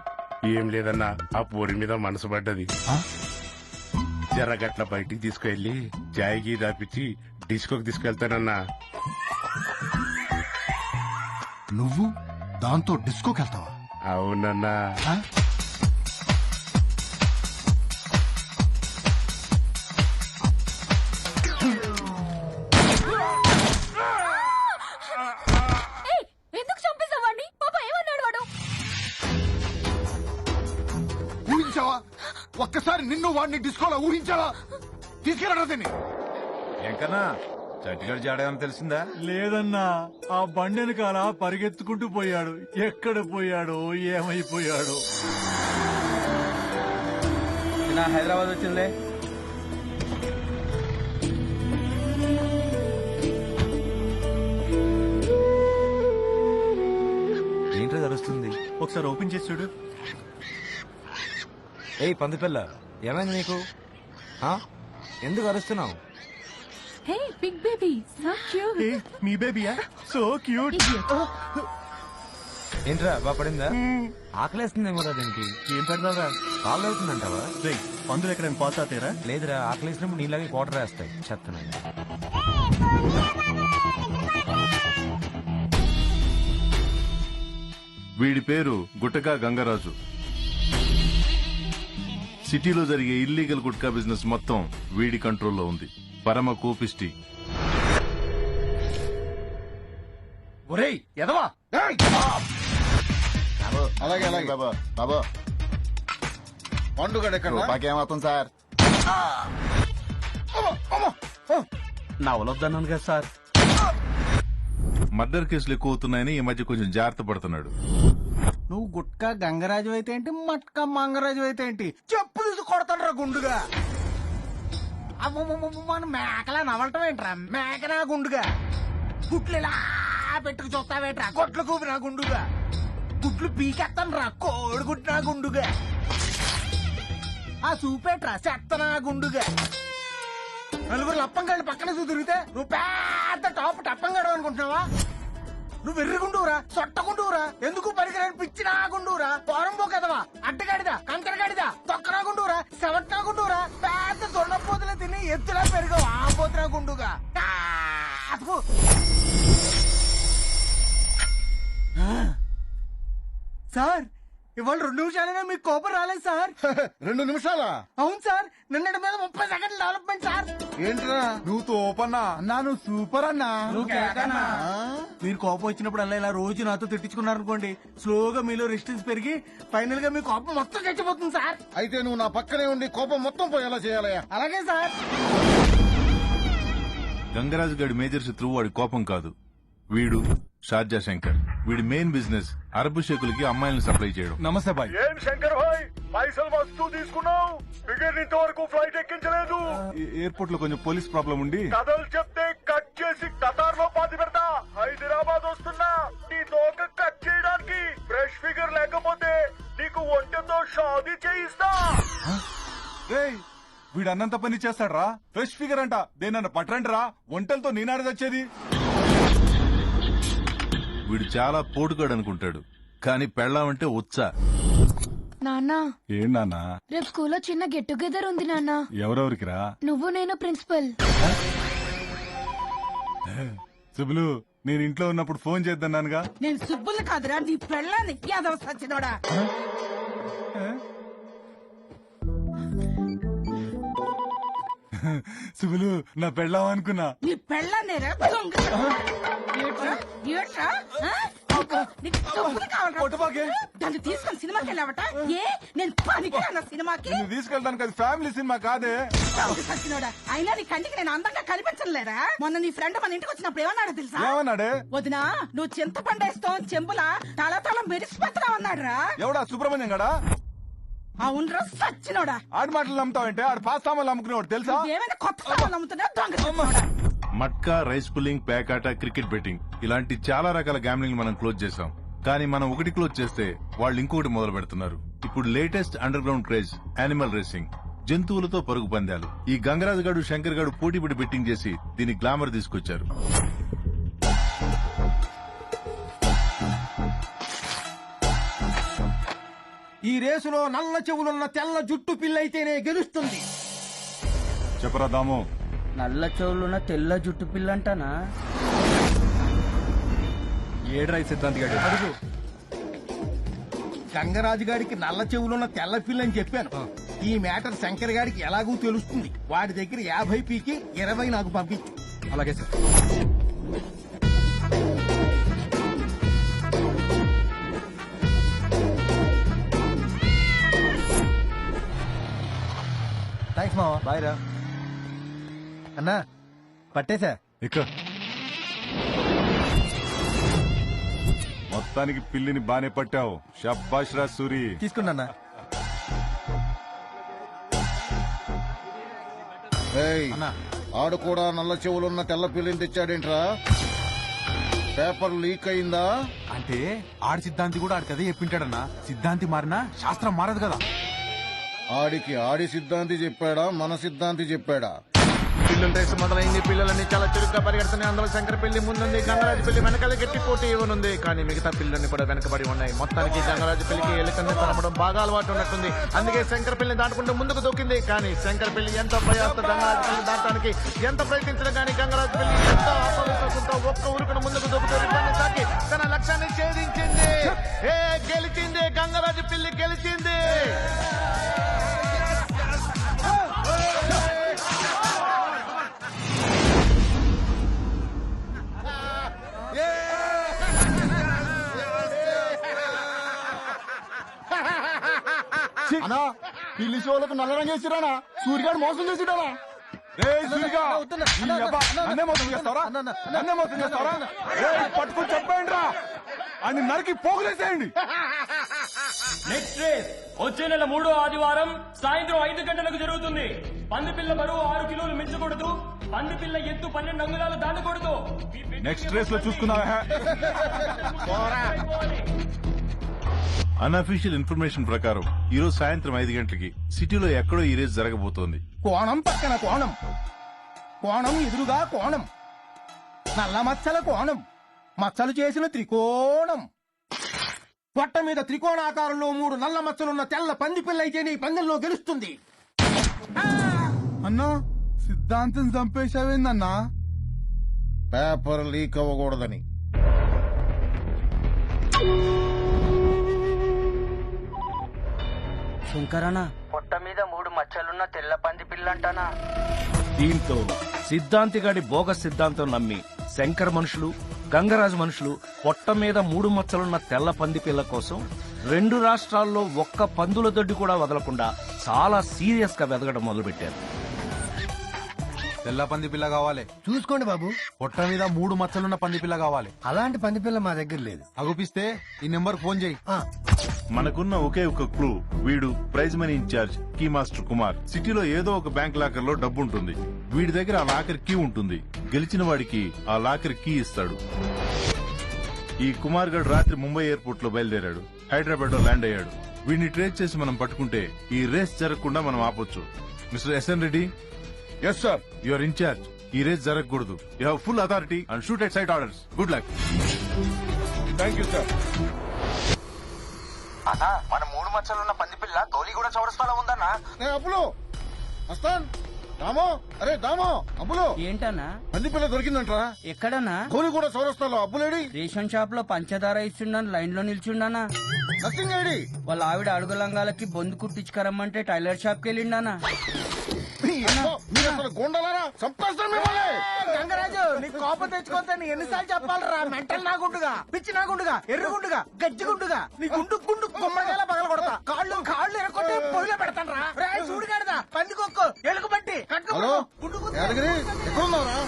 ఏం లేదన్నా, ఆ పోరి మీద మనసు పడ్డది. జరగట్ల బయటికి తీసుకెళ్లి జాయికి దాపిచ్చి డిస్కోకి తీసుకెళ్తానన్నా. నువ్వు దాంతో డిస్కోకి వెళ్తావా? అవునన్నా. ఎందుకు చంపేసావాడిని? పాప ఏమన్నాడు వాడు? ఊహించావా? ఒక్కసారి నిన్ను వాడిని డిస్కోలో ఊహించావా? తీసుకెళ్ళడా దీన్ని? ఎంకన్నా చట్టిగడ జాడేమని తెలిసిందా? లేదన్నా, ఆ బండి వెనకాల పరిగెత్తుకుంటూ పోయాడు. ఎక్కడ పోయాడో ఏమైపోయాడో. హైదరాబాద్ వచ్చిందే. ఏంట్రా జరుగుతుంది? ఒకసారి ఓపెన్ చేసి చూడు. ఏయ్ పందిపిల్ల ఏమైంది నీకు? ఎందుకు అరుస్తున్నావు? Hey big baby so cute. మీ బేబీయా? So cute. ఏంట్రా బాగా పడిందా? ఆకలేస్తుందేమో రా దీనికి. ఏం పెడదావా? కాళ్ళు అవుతుందంటావా? పందులు ఎక్కడైనా పోతాతేరా? లేదురా, ఆకలేసినప్పుడు నీళ్ళకి వాటర్ వేస్తాయి. చెత్తనాయి. వీడి పేరు గుట్టకా గంగరాజు. సిటీలో జరిగే ఇల్లీగల్ గుట్కా బిజినెస్ మొత్తం వీడి కంట్రోల్లో ఉంది. పరమ కోపిష్టి. ఒరేయ్ ఎదవా! అలాగే అలాగే బాబా. బాబా పండుగ మాకేమవుతుంది సార్? నవలొద్దన్నాను కదా సార్. మర్డర్ కేసులు ఎక్కువ అవుతున్నాయని ఈ మధ్య కొంచెం జాగ్రత్త పడుతున్నాడు. నువ్వు గుట్కా గంగరాజు అయితే ఏంటి, మట్కా మంగరాజు అయితే ఏంటి? చెప్పు తీసి కొడతాడు రా గుండుగా. మన మేకలా నవలటం ఏంట్రా? మేకనా గుండుగా? గుట్లు ఇలా పెట్టుకు చూస్తావేట్రా? కొట్లు కూపి నా గుండుగా. గుట్లు పీకెత్తాను రా కోడి గుట్టినా గుండుగా. ఆ చూపేట్రా చెత్తనా గుండుగా. నలుగురు లప్పంగాళ్ళు పక్కన తిరిగితే నువ్వు పెద్ద టాప్ టప్పంగాడు అనుకుంటున్నావా? నువ్వు ఎర్రగుండూరా సొట్టగుండూరా ఎందుకు పనికిరాని పిచ్చినా గుండూరా పోరంబో కదవా అడ్డగాడిదా కంకరగాడిదా తొక్కరా గుండూరా సెవట్నా గుండూరా పెద్ద దొండపోతులు తిని ఎత్తులా పెరిగావు ఆపోతురా గుండుగా సార్ ఇవాళ 2 నిమిషాలైనా మీకు కోపం రాలేదు సార్ 2 నిమిషాలా? అవును సార్ నిన్నటి మీద 30 సెకండ్లు డెవలప్మెంట్ సార్. ఏంట్రా నువ్వు తోపన్నా? అన్నా నువ్వు సూపర్ అన్నా. మీరు కోపం వచ్చినప్పుడు అలా ఇలా రోజు నాతో తిట్టించుకున్నారనుకోండి స్లోగా మీలో రెసిస్టెన్స్ పెరిగి ఫైనల్ గా మీ కోపం మొత్తం చచ్చిపోతుంది సార్. అయితే నువ్వు నా పక్కనే ఉండి కోపం మొత్తం పోయేలా చేయాలయ్యా. అలాగే సార్. గంగరాజు గడి మేజర్ శత్రువు వాడి కోపం కాదు, వీడు షార్జా శంకర్. వీడి మెయిన్ బిజినెస్ అరబ్ షేకులకి అమ్మాయిలను సప్లై చేయడం. నమస్తే బాయ్. ఏం శంకర్ భాయ్ పైసలు వస్తూ తీసుకున్నావు, ఫిగర్ ఇంతవరకు ఫ్లైట్ ఎక్కించలేదు. ఎయిర్పోర్ట్ లో కొంచెం పోలీస్ ప్రాబ్లం ఉండి కథలు చెప్తే కట్ చేసి కతార్ లో పాతి పెడతా. హైదరాబాద్ వస్తున్నా నీ తోక కట్ చేయడానికి. ఫ్రెష్ ఫిగర్ లేకపోతే నీకు ఒంటెతో షాదీ చేయిస్తా. వీడు అన్నంత పని చేస్తాడ్రా. ఫ్రెష్ ఫిగర్ అంట దేనన్న పట్టండిరా, ఒంటలతో నేనాడు తెచ్చేది. వీడు చాలా పోటుగాడు అనుకుంటాడు, కానీ పెళ్ళామంటే ఉత్సా. నాన్నా ఏంటన్నా రేపు స్కూల్లో చిన్న గెట్ టుగెదర్ ఉంది నాన్నా. ఎవరెవరికిరా? నువ్వు నేను ప్రిన్సిపల్. సుబ్బులు నేను ఇంట్లో ఉన్నప్పుడు ఫోన్ చేద్దానుగా. నేను సుబ్బులు కాదురా నీ పెళ్ళాన్ని యాదవ సచ్చినోడా. సుబ్బులు నా పెళ్ళాం అనుకున్నా. నీ పెళ్ళాన్నేరా దొంగ. ఏట్రా నీకు డబ్బులు కావాలా? దాన్ని తీసుకొని సినిమాకి వెళ్ళావట. ఏ నేను పనికిరాన సినిమాకి? తీసుకెళ్తాను కదా, ఫ్యామిలీ సినిమా కాదే. సచ్చినోడా అయినా నీ కంటికి నేను అందంగా కనిపించలేరా? మొన్న నీ ఫ్రెండ్ మన ఇంటికి వచ్చినప్పుడు ఏమన్నాడు తెలుసా? ఏమన్నాడే? వదినా నువ్వు చింతపండేస్తావు చెంబులా తల తల మెరిసిపోతున్నావు అన్నాడు రా. ఎవడా? సుబ్రహ్మణ్యం గడా? అవునరా సచ్చినోడా. ఆడి మాటలు నమ్ముతావంటే ఆడు పాస్ సామాన్లు అమ్ముకునేవాడు తెలుసా? ఏమైనా కొత్త సామాన్లు అమ్ముతున్నా దొంగ. మట్కా, రైస్ పుల్లింగ్, పేకాట, క్రికెట్ బెట్టింగ్ ఇలాంటి చాలా రకాల గ్యామ్లింగ్ మనం క్లోజ్ చేసాం. కానీ మనం ఒకటి క్లోజ్ చేస్తే వాళ్ళు ఇంకొకటి మొదలు పెడుతున్నారు. ఇప్పుడు latest under ground craze animal racing, జంతువులతో పరుగు పందాలు. ఈ గంగరాజు గారు శంకర్ గారు పోటీపడి బెట్టింగ్ చేసి దీని గ్లామర్ తీసుకొచ్చారు. ఈ రేసులో నల్ల చెవులున్న తెల్ల జుట్టు పిల్లయితేనే గెలుస్తుంది. చెప్పరా దాము. నల్ల చెవులున్న తెల్ల జుట్టు పిల్లంటానా? ఏడ్రై సిద్ధాంత్ గారు అడుగు. గంగరాజు గారికి నల్ల చెవులున్న తెల్ల పిల్లని చెప్పాను. ఈ మ్యాటర్ శంకర్ గారికి ఎలాగూ తెలుస్తుంది. వాడి దగ్గర 50 పీకి 20 నాకు పంపించు. అలాగే సార్. థ్యాంక్స్ మావా. బాయ్ రా. అన్నా పట్టేశా. ఇక మొత్తానికి పిల్లిని బానే పట్టావు. షబ్బాష్ రా సూరి. తీసుకున్నా. ఆడు కూడా నల్ల చెవులున్న తెల్ల పిల్లిని తెచ్చాడేంట్రా? పేపర్ లీక్ అయిందా? అంటే ఆడి సిద్ధాంతి కూడా ఆడి కదే చెప్పింటాడన్నా. సిద్ధాంతి మారినా శాస్త్రం మారదు కదా. ఆడికి ఆడి సిద్ధాంతి చెప్పాడా మన సిద్ధాంతి చెప్పాడా? పిల్లల రేసు మొదలైంది. పిల్లలన్నీ చాలా చురుగ్గా పరిగెడుతున్నాయి. అందులో శంకర్ పెళ్లి ముందుంది, గంగరాజు పెళ్లి వెనకాల గట్టి పోటీ ఇవ్వనుంది. కానీ మిగతా పిల్లల్ని కూడా వెనకబడి ఉన్నాయి. మొత్తానికి గంగరాజు పెళ్లికి ఎలుకన్ని తరమడం బాగా అలవాటు ఉన్నట్టుంది. అందుకే శంకర్ పెళ్లిని దాటుకుంటూ ముందుకు దూకింది. కానీ శంకర్ పెళ్లి ఎంతో ప్రయాస గంగరాజు పెళ్లి దాటడానికి ఎంత ప్రయత్నించినా కానీ గంగరాజు పెళ్లి ఎంతో ఆత్మవిశ్వాసంతో ఒక్క ఊరుకును ముందుకు దూకుతూ రిబ్బన్ని తాకి తన లక్ష్యాన్ని ఛేదించింది. గెలిచింది. గంగరాజు పెళ్లి గెలిచింది. అన్నా పిల్లి షోలకు నల్ల రంగు వేసిరానా? సూర్యగాడు మోసం చేసిరానా? పట్టుకుని చెప్పండి రా, అని నరికి పోగులేసేయండి. నెక్స్ట్ రేస్ వచ్చే నెల 3వ ఆదివారం సాయంత్రం 5 గంటలకు జరుగుతుంది. పందిపిల్ల బరువు 6 కిలోలు మించకూడదు. పందిపిల్ల ఎత్తు 12 అంగుళాలు దాటకూడదు. నెక్స్ట్ రేస్ లో చూసుకున్నావా? అన్అఫీషియల్ ఇన్ఫర్మేషన్ ప్రకారం ఈ రోజు సాయంత్రం 5 గంటలకి సిటీలో ఎక్కడో ఈ రేస్ జరగబోతోంది. కోణం పక్కన కోణం, కోణం ఎదురుగా కోణం, నల్ల మచ్చల కోణం, మచ్చలు చేసిన త్రికోణం. పొట్ట మీద త్రికోణాకారంలో 3 నల్ల మచ్చలున్న తెల్ల పంది పిల్ల అయితే నీ పందెంలో గెలుస్తుంది. అన్నా సిద్ధాంతం చంపేశావేందన్నా? Paper leak అవ్వకూడదని. శంకరనా పొట్ట మీద 3 మచ్చలున్న తెల్ల పంది పిల్లంటానా? దీంతో సిద్ధాంతిగాడి బోగస్ సిద్ధాంతం నమ్మి శంకర్ మనుషులు, గంగరాజు మనుషులు పొట్ట మీద 3 మచ్చలున్న తెల్ల పంది పిల్ల కోసం 2 రాష్ట్రాల్లో ఒక్క పందుల దొడ్డి కూడా వదలకుండా చాలా సీరియస్ గా వెదగడం మొదలుపెట్టారు. తెల్ల పంది పిల్ల కావాలి. చూసుకోండి బాబు. పొట్ట మీద 3 మచ్చలున్న పంది పిల్ల కావాలి. అలాంటి పంది పిల్ల మా దగ్గర లేదు. అగుపిస్తే ఈ నెంబర్ ఫోన్ చేయి. మనకున్న ఒకే ఒక క్లూ, వీడు prize money incharge key master Kumar. సిటీలో ఏదో ఒక బ్యాంక్ లాకర్ లో డబ్బు ఉంటుంది. వీడి దగ్గర ఆ లాకర్ కీ ఉంటుంది. గెలిచిన వాడికి ఆ లాకర్ కీ ఇస్తాడు. ఈ కుమార్ గడ్ రాత్రి ముంబై ఎయిర్పోర్ట్ లో బయలుదేరాడు. హైదరాబాద్ లో ల్యాండ్ అయ్యాడు. వీడిని ట్రేస్ చేసి మనం పట్టుకుంటే ఈ రేస్ జరగకుండా మనం ఆపొచ్చు. Mister SN Reddy. Yes sir. Your incharge. ఈ రేస్ జరగకూడదు. You have full authority and shoot at sight orders. Good luck. Thank you sir. అన్నా మన 3 మచ్చలున్న పంది పిల్ల గౌలిగూడ చౌరస్తాలో ఉందన్నా. అప్పులు వస్తాన్. దామో, అరే దామో, అప్పులు ఏంటన్నా పంది పిల్ల దొరికిందంటరా? ఎక్కడన్నా? గౌలిగూడ చౌరస్తాలో. అప్పులేడి? రేషన్ షాప్ లో పంచదార ఇస్తుండని లైన్ లో నిల్చుండానా. Nothing AD? వాళ్ళ ఆవిడ అడుగు లంగాలకి బొందు కుట్టించుకరమ్మంటే టైలర్ షాప్ కి వెళ్ళిండానా. గోండలారా చంపేస్తాను మిమ్మల్ని. గంగరాజు నీ కోపం తెచ్చుకోవద్దని ఎన్నిసార్లు చెప్పాలరా? మెంటల్ నాగుండుగా, పిచ్చి నాగుండుగా, ఎర్రగుండుగా, గజ్జిగుండుగా నీ గుండు గుండు గుమ్మడిగా పగల కొడతా. కాళ్ళు ఎరకొట్టి పొయ్యిలో పెడతాను రా. చూడుగాడదా పందికొక్కు ఎలుగు బట్టి హలో యాదగిరి ఎక్కడున్నారా?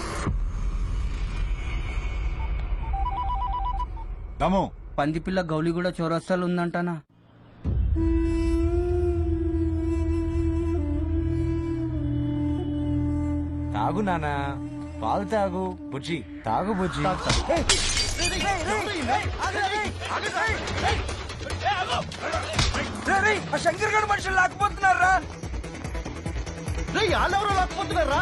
దమ్ము పంది పిల్ల గౌలిగూడ చౌరస్తాలో ఉందంటానా. తాగు నానా, పాలు తాగు. బుజ్జి తాగు బుజ్జి. ఆ శంకర్ గడు మనుషులు లాక్కుపోతున్నారా? వాళ్ళెవరో లాక్కుపోతున్నారా?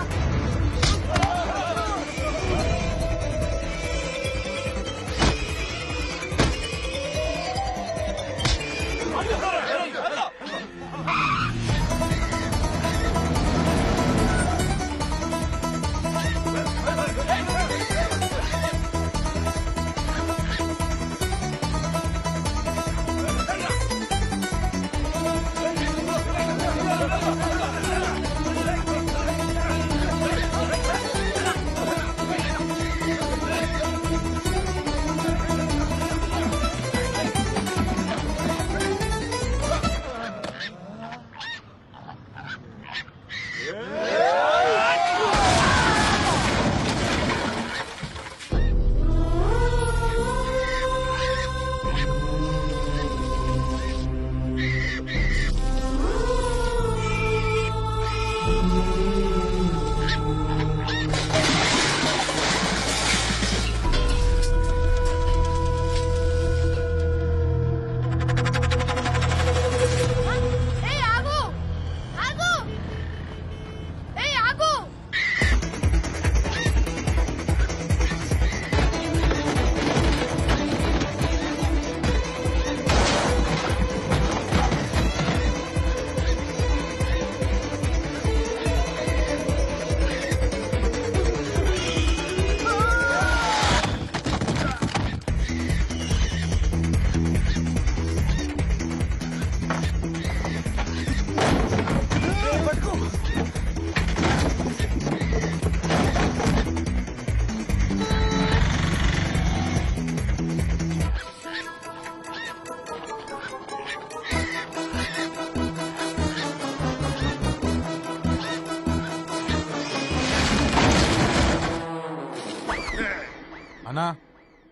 అన్నా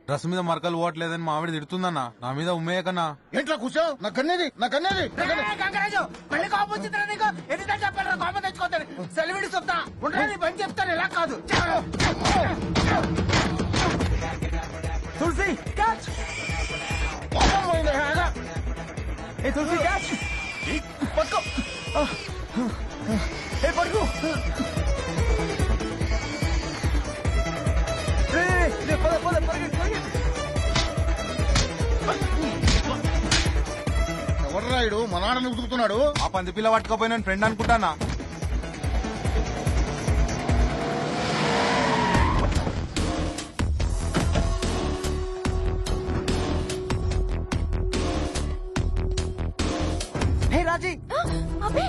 డ్రెస్ మీద మరకలు పోవట్లేదని మా ఆవిడ తిడుతుందన్నా. నా మీద ఉమ్మేయకన్నా. ఏంట్రా కూర్చో? నా కన్నేది, నా కన్నేది. గంగరాజు మళ్ళీ కోపం వచ్చిందా నీకు? ఎన్నిసార్లు చెప్పాను కోపం తెచ్చుకోతాను. సెలవిడి చెప్తా ఉంటా. నీ పని చెప్తాను. ఇలా కాదు. తులసి క్యాచ్. ఏ తులసి క్యాచ్. పట్టుకో. ఏ పట్టుకో. పద పద పరిగెత్తి. ఇడు మా నాన్నని ఉతుకుతున్నాడు. ఆ పంది పిల్ల పట్టుకోపోయి నేను ఫ్రెండ్ అనుకుంటానా? హే రాజీ, అబ్బే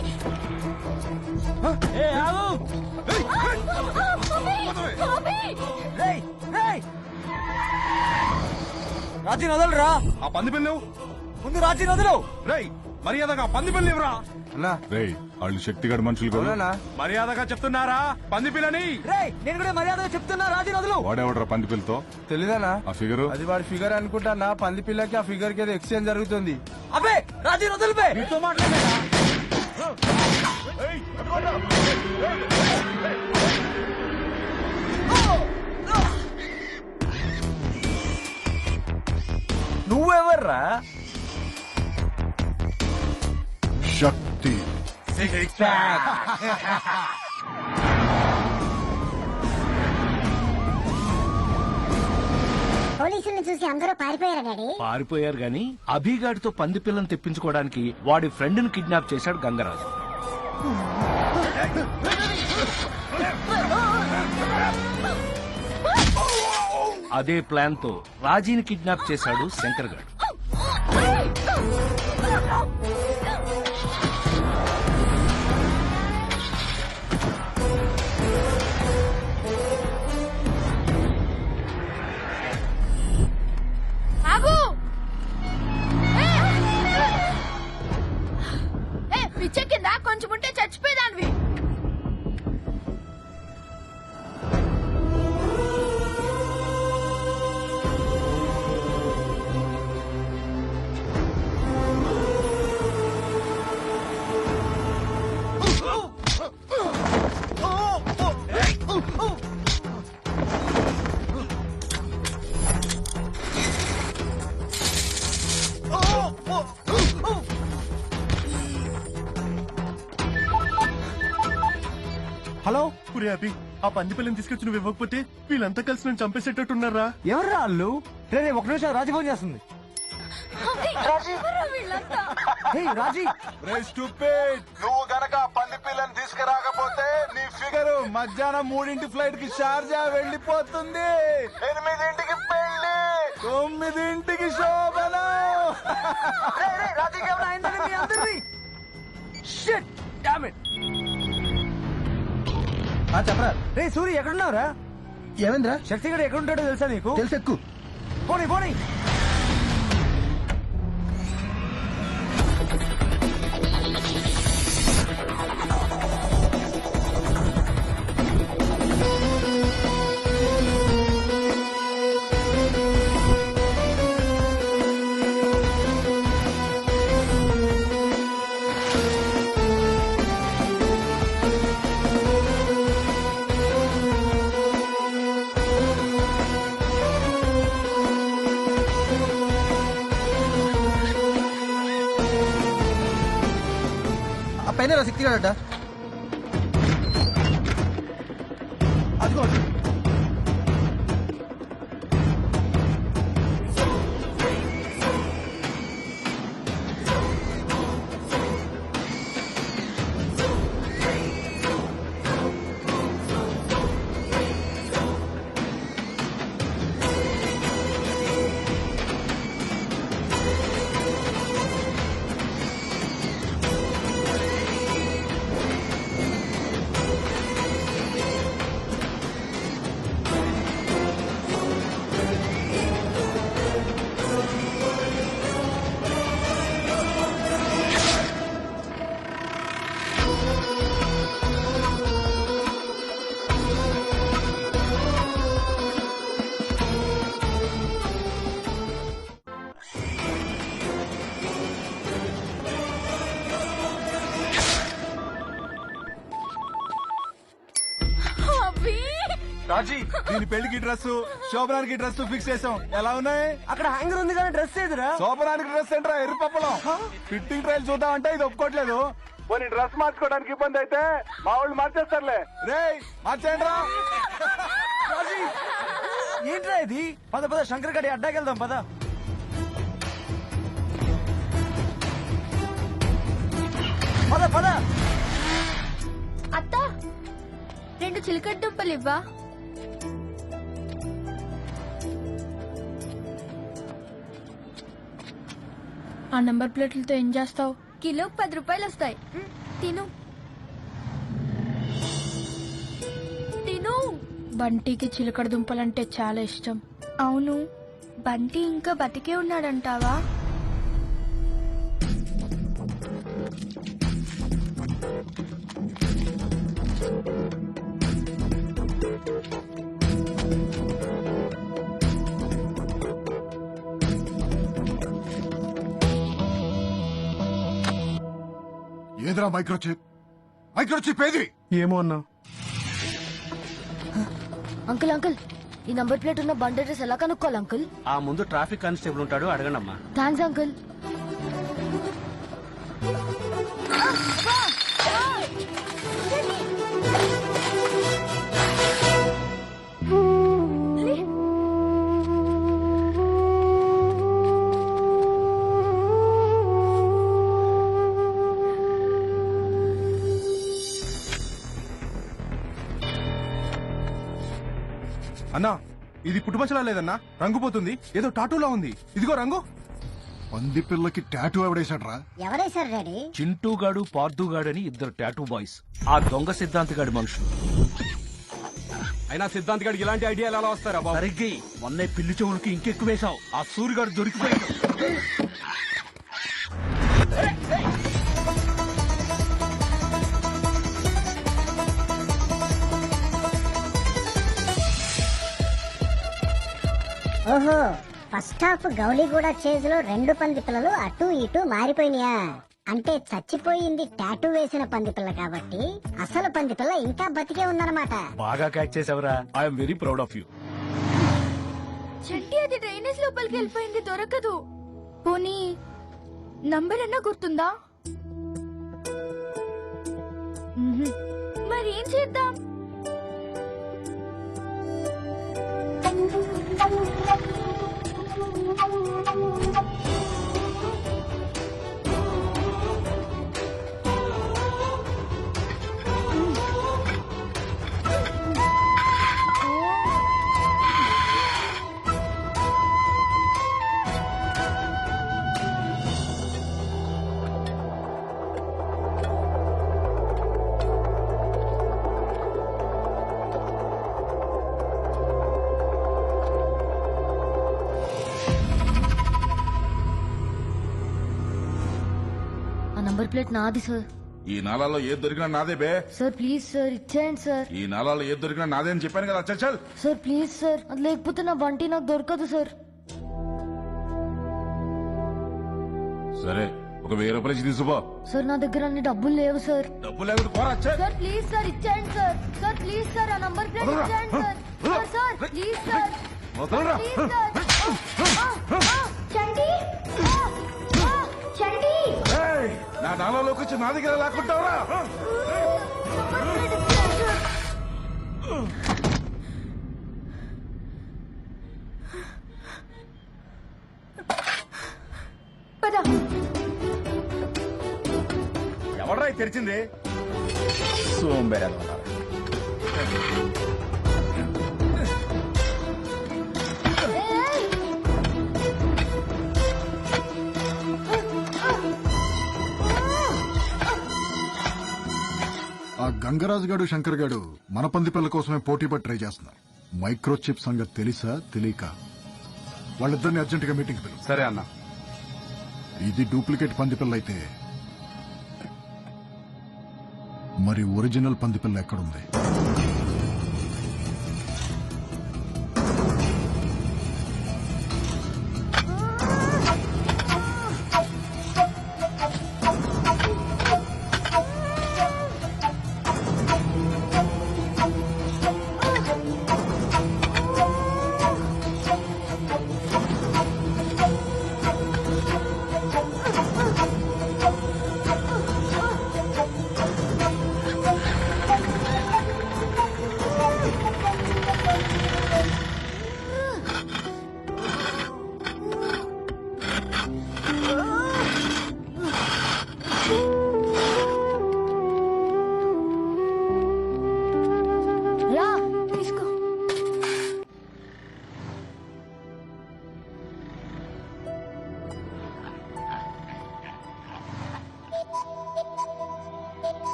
ఏ ఆగు! రేయ్ రేయ్, రాజీ వదలరా. ఆ పంది పిల్ల ముందు రాజీ వదలు. రేయ్ మర్యాదగా పంది పిల్ల ఇవ్వరా. రేయ్ వాళ్ళు శక్తిగడ మనుషులు కదా. మర్యాదగా చెప్తున్నారా పంది పిల్లని? రేయ్ నేను కూడా మర్యాదగా చెప్తున్నా, రాజీ వదలు. వాడేవడరా పంది పిల్లతో? తెలీదానా? ఆ ఫిగరు అది వాడి ఫిగర్ అనుకుంటానా. పంది పిల్లకి ఆ ఫిగర్ కి ఏదో ఎక్స్చేంజ్ జరుగుతుంది. అబ్బే రాజీ వదిలిపే. నీతో మాట్లాడలేదా? నువ్వెవర్రా? శక్తి. పోలీసుల్ని చూసి అందరూ పారిపోయారా డాడీ? పారిపోయారు గాని అభిగాడితో పంది పిల్లని తెప్పించుకోవడానికి వాడి ఫ్రెండ్ ని కిడ్నాప్ చేశాడు గంగరాజు. అదే ప్లాన్ తో రాజీని కిడ్నాప్ చేశాడు శంకర్ గారు. ఆగు! పిచ్చెక్కిందా? కొంచెం ఉంటే చచ్చిపోయేదానివి. హలో పురే అభి, ఆ పంది పిల్లని తీసుకొచ్చి నువ్వు ఇవ్వకపోతే వీళ్ళంతా కలిసి నన్ను చంపేసేటట్టున్నారా? ఎవర్రా వాళ్ళు? రే ఒక నిమిషం, రాజీ ఫోన్ చేస్తుంది. రాజీ, నువ్వు గనక పంది పిల్లని తీసుకురాకపోతే నీ ఫిగర్ మధ్యాహ్నం 3 ఫ్లైట్ కి షార్జా వెళ్ళిపోతుంది. 8 పెళ్లి, 9 శోభనం. చెప్పరా. రే సూరి ఎక్కడున్నావురా? ఏమైందిరా? శక్తిగడు ఎక్కడుంటాడో తెలుసా నీకు? తెలుసు, ఎక్కు. పోనీ పోనీ. పైన శక్తిగాడట. అదిగో రాజీ, దీని పెళ్లికి డ్రెస్, శోభనానికి డ్రెస్ ఫిక్స్ చేసాం. ఎలా ఉన్నాయి? అక్కడ హ్యాంగర్ ఉంది కానీ డ్రెస్ ఏదిరా? శోభనానికి డ్రెస్ ఏంట్రా ఎర్రపప్పలం. ఫిట్టింగ్ ట్రయల్ చూద్దామంటే ఇది ఒప్పుకోవట్లేదు. పోనీ డ్రెస్ మార్చుకోవడానికి ఇబ్బంది అయితే మా వాళ్ళు మార్చేస్తారులే. రేయ్ మార్చేయండి రా. ఏంట్రా ఇది? పద పద శంకర్ గడి అడ్డాకెళ్దాం పద. పద పద. అత్త 2 చిలకడ దుంపలు ఇవ్వా? ఆ నంబర్ ప్లేట్లతో ఏం చేస్తావు? కిలోకి 10 రూపాయలు వస్తాయి. తిను తిను. బంటికి చిలకడ దుంపలంటే చాలా ఇష్టం. అవును, బంటి ఇంకా బతికే ఉన్నాడంటావా? ఏదిరా మైక్రోచిప్ ఏది? ఏమో అన్నా. అంకుల్ అంకుల్, ఈ నంబర్ ప్లేట్ ఉన్న బండి అడ్రస్ ఎలా కనుక్కోవాలి అంకుల్? ఆ ముందు ట్రాఫిక్ కానిస్టేబుల్ ఉంటాడు, అడగండి అమ్మా. Thanks uncle. అన్నా, ఇది పుట్టుమచ్చలా లేదన్నా, రంగు పోతుంది. ఏదో టాటూలా ఉంది. ఇదిగో రంగు. పంది పిల్లకి టాటూ ఎవడేశాడ్రా? ఎవరేశారు డాడీ? చింటూగాడు పార్దుగాడు అని 2 టాటూ బాయ్స్. ఆ దొంగ సిద్ధాంతగాడి మనుషులు. అయినా సిద్ధాంత్ గారికి ఇలాంటి ఐడియాలు ఎలా వస్తారా బాబు? సరిగ్గి మొన్నే పిల్లి చెవులకి ఇంకెక్కువ వేశావు. ఆ సూర్యగాడు దొరికిపోయాడు. ఓహో, ఫస్ట్ హాఫ్ గౌలిగూడ చేజ్ లో 2 పంది పిల్లలు అటు ఇటు మారిపోయినాయా? అంటే చచ్చిపోయింది టాటూ వేసిన పంది పిల్ల కాబట్టి అసలు పంది పిల్ల ఇంకా బతికే ఉందన్నమాట. బాగా క్యాచ్ చేసావురా. I'm very proud of you. Chetty అది డ్రైనేజ్ లోపలికి వెళ్ళిపోయింది, దొరకదు. పోనీ నంబర్ అన్నా గుర్తుందా? మరి ఏం చేద్దాం? నంబర్ ప్లేట్ నాది సార్. ఈ నాలాలో ఏది దొరికినా నాదే బే. సార్ ప్లీజ్ సార్ ఇచ్చేయండి సార్. ఈ నాలాలో ఏది దొరికినా నాదే అని చెప్పాను కదా. చల్ చల్ సార్ ప్లీజ్ సార్, అది లేకపోతే నా బంటి నాకు దొరకదు సార్. సరే, ఒక 1000 రూపాయలు ఇచ్చి తీసుకో. సార్ నా దగ్గర అన్ని డబ్బులు లేవు సార్. డబ్బు లేకుండా పోరా. సార్ ప్లీజ్ సార్ ఇచ్చేయండి సార్. సార్ ప్లీజ్ సార్, ఆ నంబర్ ప్లేట్ ఇచ్చేయండి sir. Sir sir please sir. Please sir. Chanti Chanti, నా నాలోకి వచ్చి నా దగ్గర లాక్కుంటావురా? ఎవడ్రా తెరిచింది? సోంబేరా. ఆ గంగరాజు గాడు శంకర్ గాడు మన పంది పిల్ల కోసమే పోటీ పడి ట్రై చేస్తున్నారు. మైక్రోచిప్ సంగతి తెలుసా తెలియక వాళ్ళిద్దరిని అర్జెంట్ గా మీటింగ్ పిలువు. సరే అన్న. ఇది డూప్లికేట్ పంది పిల్ల అయితే మరి ఒరిజినల్ పంది పిల్ల ఎక్కడుంది?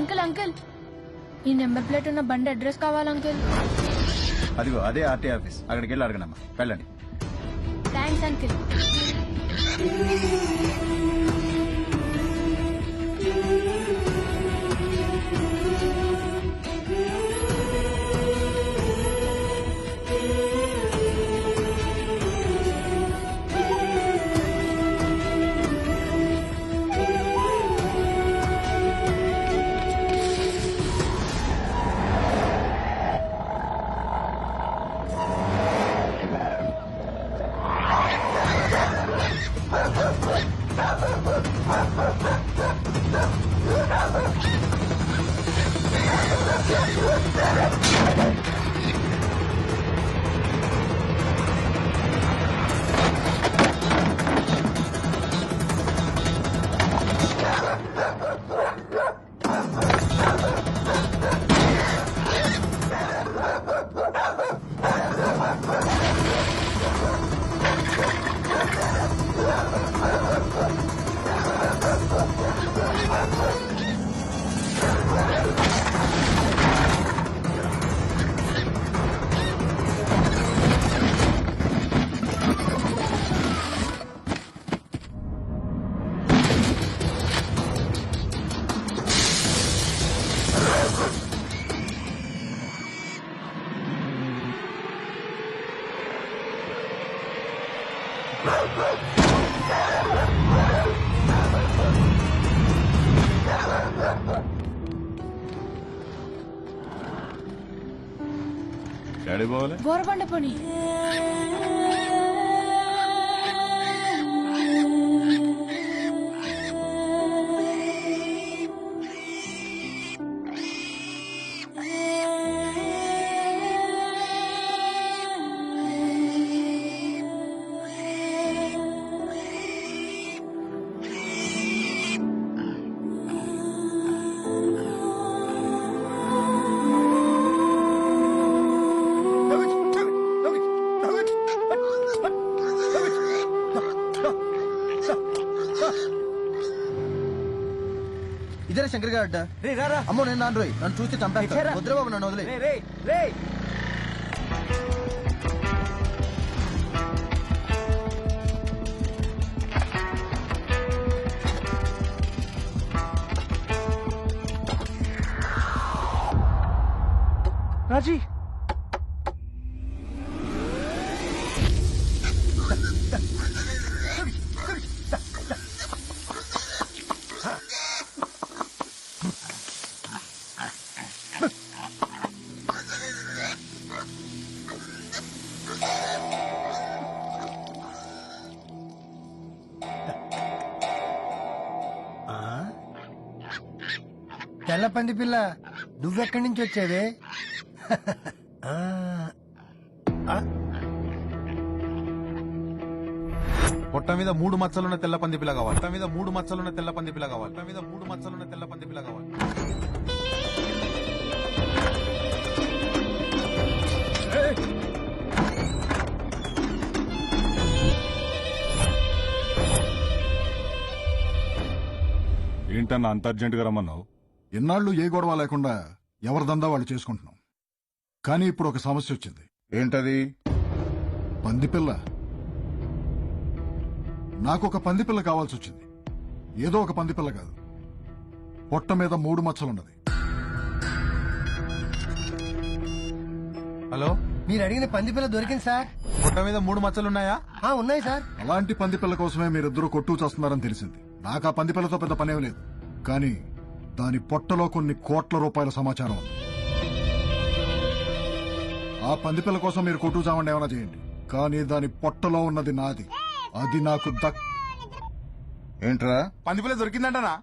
అంకుల్ అంకుల్ ఈ నెంబర్ ప్లేట్ ఉన్న బండి అడ్రస్ కావాలి అంకుల్. అదిగో అదే ఆర్టీ ఆఫీస్, అక్కడికి వెళ్ళి అడగనమ్మా, వెళ్ళండి. Thanks uncle. బోరబండ పోనీ. ఇదే శంకర్ గారు అడ్డ. అమ్మో నేను నాన్న రోయ్, నన్ను చూస్తే చంపేస్తా. వద్దురా బాబు, నన్ను వదిలే. రాజీ తెల్ల పంది పిల్ల, నువ్వెక్కడి నుంచి వచ్చావే? పొట్ట మీద 3 మచ్చలున్న తెల్ల పంది పిల్ల కావాలి. పొట్ట మీద 3 మచ్చలున్న తెల్ల పంది పిల్ల కావాలి. పొట్ట మీద 3 మచ్చలున్న తెల్ల పంది పిల్ల కావాలి. ఏంటన్నా అంత అర్జెంట్ గా రమ్మన్నావు? ఇన్నాళ్ళు ఏ గొడవ లేకుండా ఎవరి దందా వాళ్ళు చేసుకుంటున్నాం. కానీ ఇప్పుడు ఒక సమస్య వచ్చింది. ఏంటది? పందిపిల్ల. నాకు ఒక పందిపిల్ల కావాల్సి వచ్చింది. ఏదో ఒక పందిపిల్ల కాదు, పొట్ట మీద 3 మచ్చలున్నది. హలో, మీరు అడిగిన పంది పిల్ల దొరికింది సార్. పొట్ట మీద 3 మచ్చలున్నాయా? ఉన్నాయి సార్. అలాంటి పందిపిల్ల కోసమే మీరిద్దరూ కొట్టు చేస్తున్నారని తెలిసింది. నాకు ఆ పందిపిల్లతో పెద్ద పనేం లేదు, కానీ దాని పొట్టలో కొన్ని కోట్ల రూపాయల సమాచారం ఉంది. ఆ పందిపిల్ల కోసం మీరు కొట్టు చావండి, ఏమైనా చేయండి, కానీ దాని పొట్టలో ఉన్నది నాది. అది నాకు ఏంట్రా? పందిపిల్ల దొరికిందంటనా?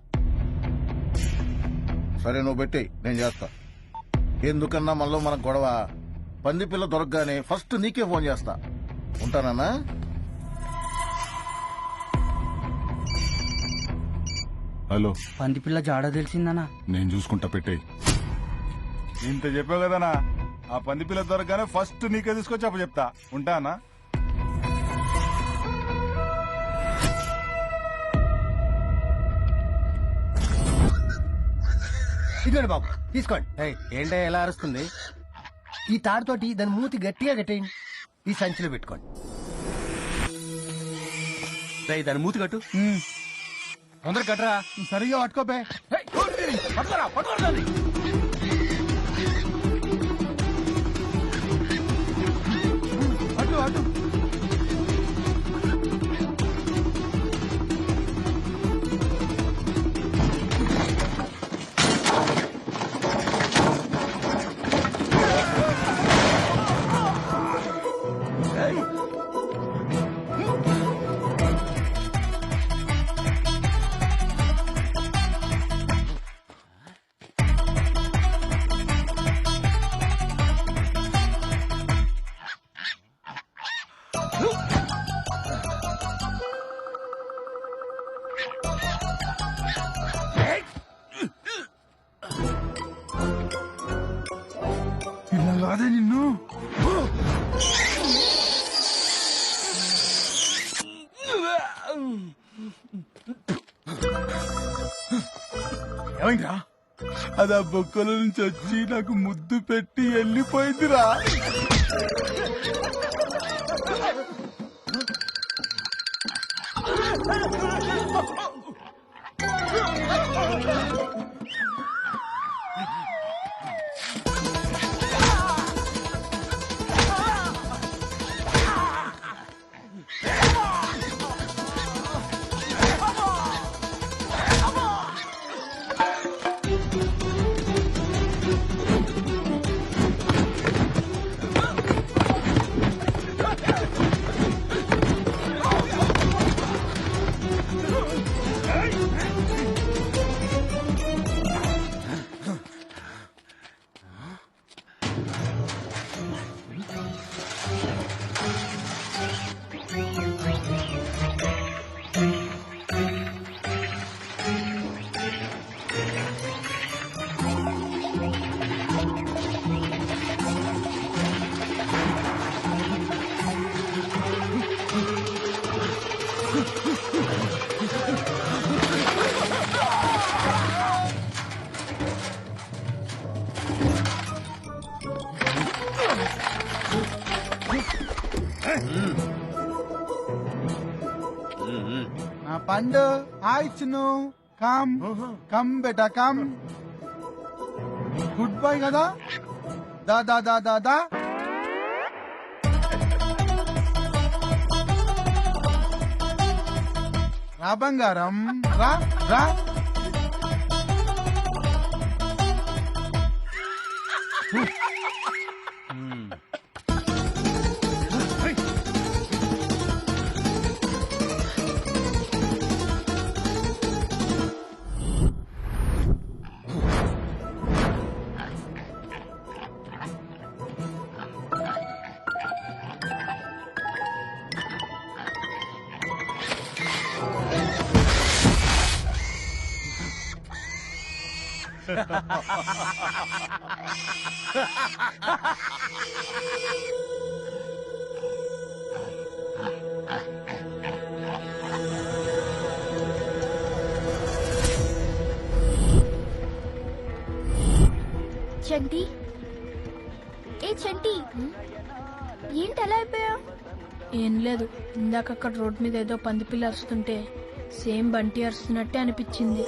సరే నువ్వు పెట్టి నేను చేస్తా. ఎందుకన్నా మనలో మన గొడవ. పందిపిల్ల దొరకగానే ఫస్ట్ నీకే ఫోన్ చేస్తా. ఉంటానన్నా? హలో, పందిపిల్ల జాడ తెలిసిందనా? నేను చూసుకుంటా, పెట్టేయి. ఇంత చెప్పావు కదనా, ఆ పందిపిల్ల దొరకగానే ఫస్ట్ నీకే తీసుకొచ్చి అప్పు చెప్తా. ఉంటానా? ఇదిగోండి బాబు తీసుకోండి. ఏంటో ఎలా అరుస్తుంది? ఈ తాడుతోటి దాని మూతి గట్టిగా కట్టేయండి. ఈ సంచిలో పెట్టుకోండి. దాని మూతి కట్టు. తొందర కట్టరా. సరిగా పట్టుకోపే. పట్టుకోరా పట్టుకోరా. అటు అటు. ఇలా కాదే నిన్ను. ఏమైందిరా? అది ఆ బొక్కల నుంచి వచ్చి నాకు ముద్దు పెట్టి వెళ్ళిపోయిందిరా. నా పండు ఆయిచ్చును. కమ్ కమ్ బేటా కమ్. గుడ్ బై కదా. దా దా దా దా దా. రా బంగారం రా రా. చంటి, ఏ చంటి, ఏంటి అలా అయిపోయా? ఏం లేదు, ఇందాక అక్కడ రోడ్ మీద ఏదో పందిపిల్ల అరుస్తుంటే సేమ్ బంటి అరుస్తున్నట్టే అనిపించింది.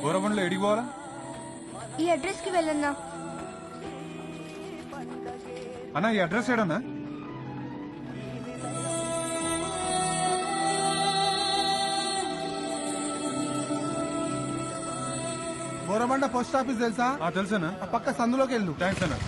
ఊరబండ్లో ఎడికి పోవాలా? ఈ అడ్రస్ కి వెళ్ళన్నా. అన్నా ఈ అడ్రస్ ఏడన్నా? బోరబండ పోస్ట్ ఆఫీస్ తెలుసా? తెలుసా. ఆ పక్క సందులోకి వెళ్ళు. థ్యాంక్స్ అన్నా.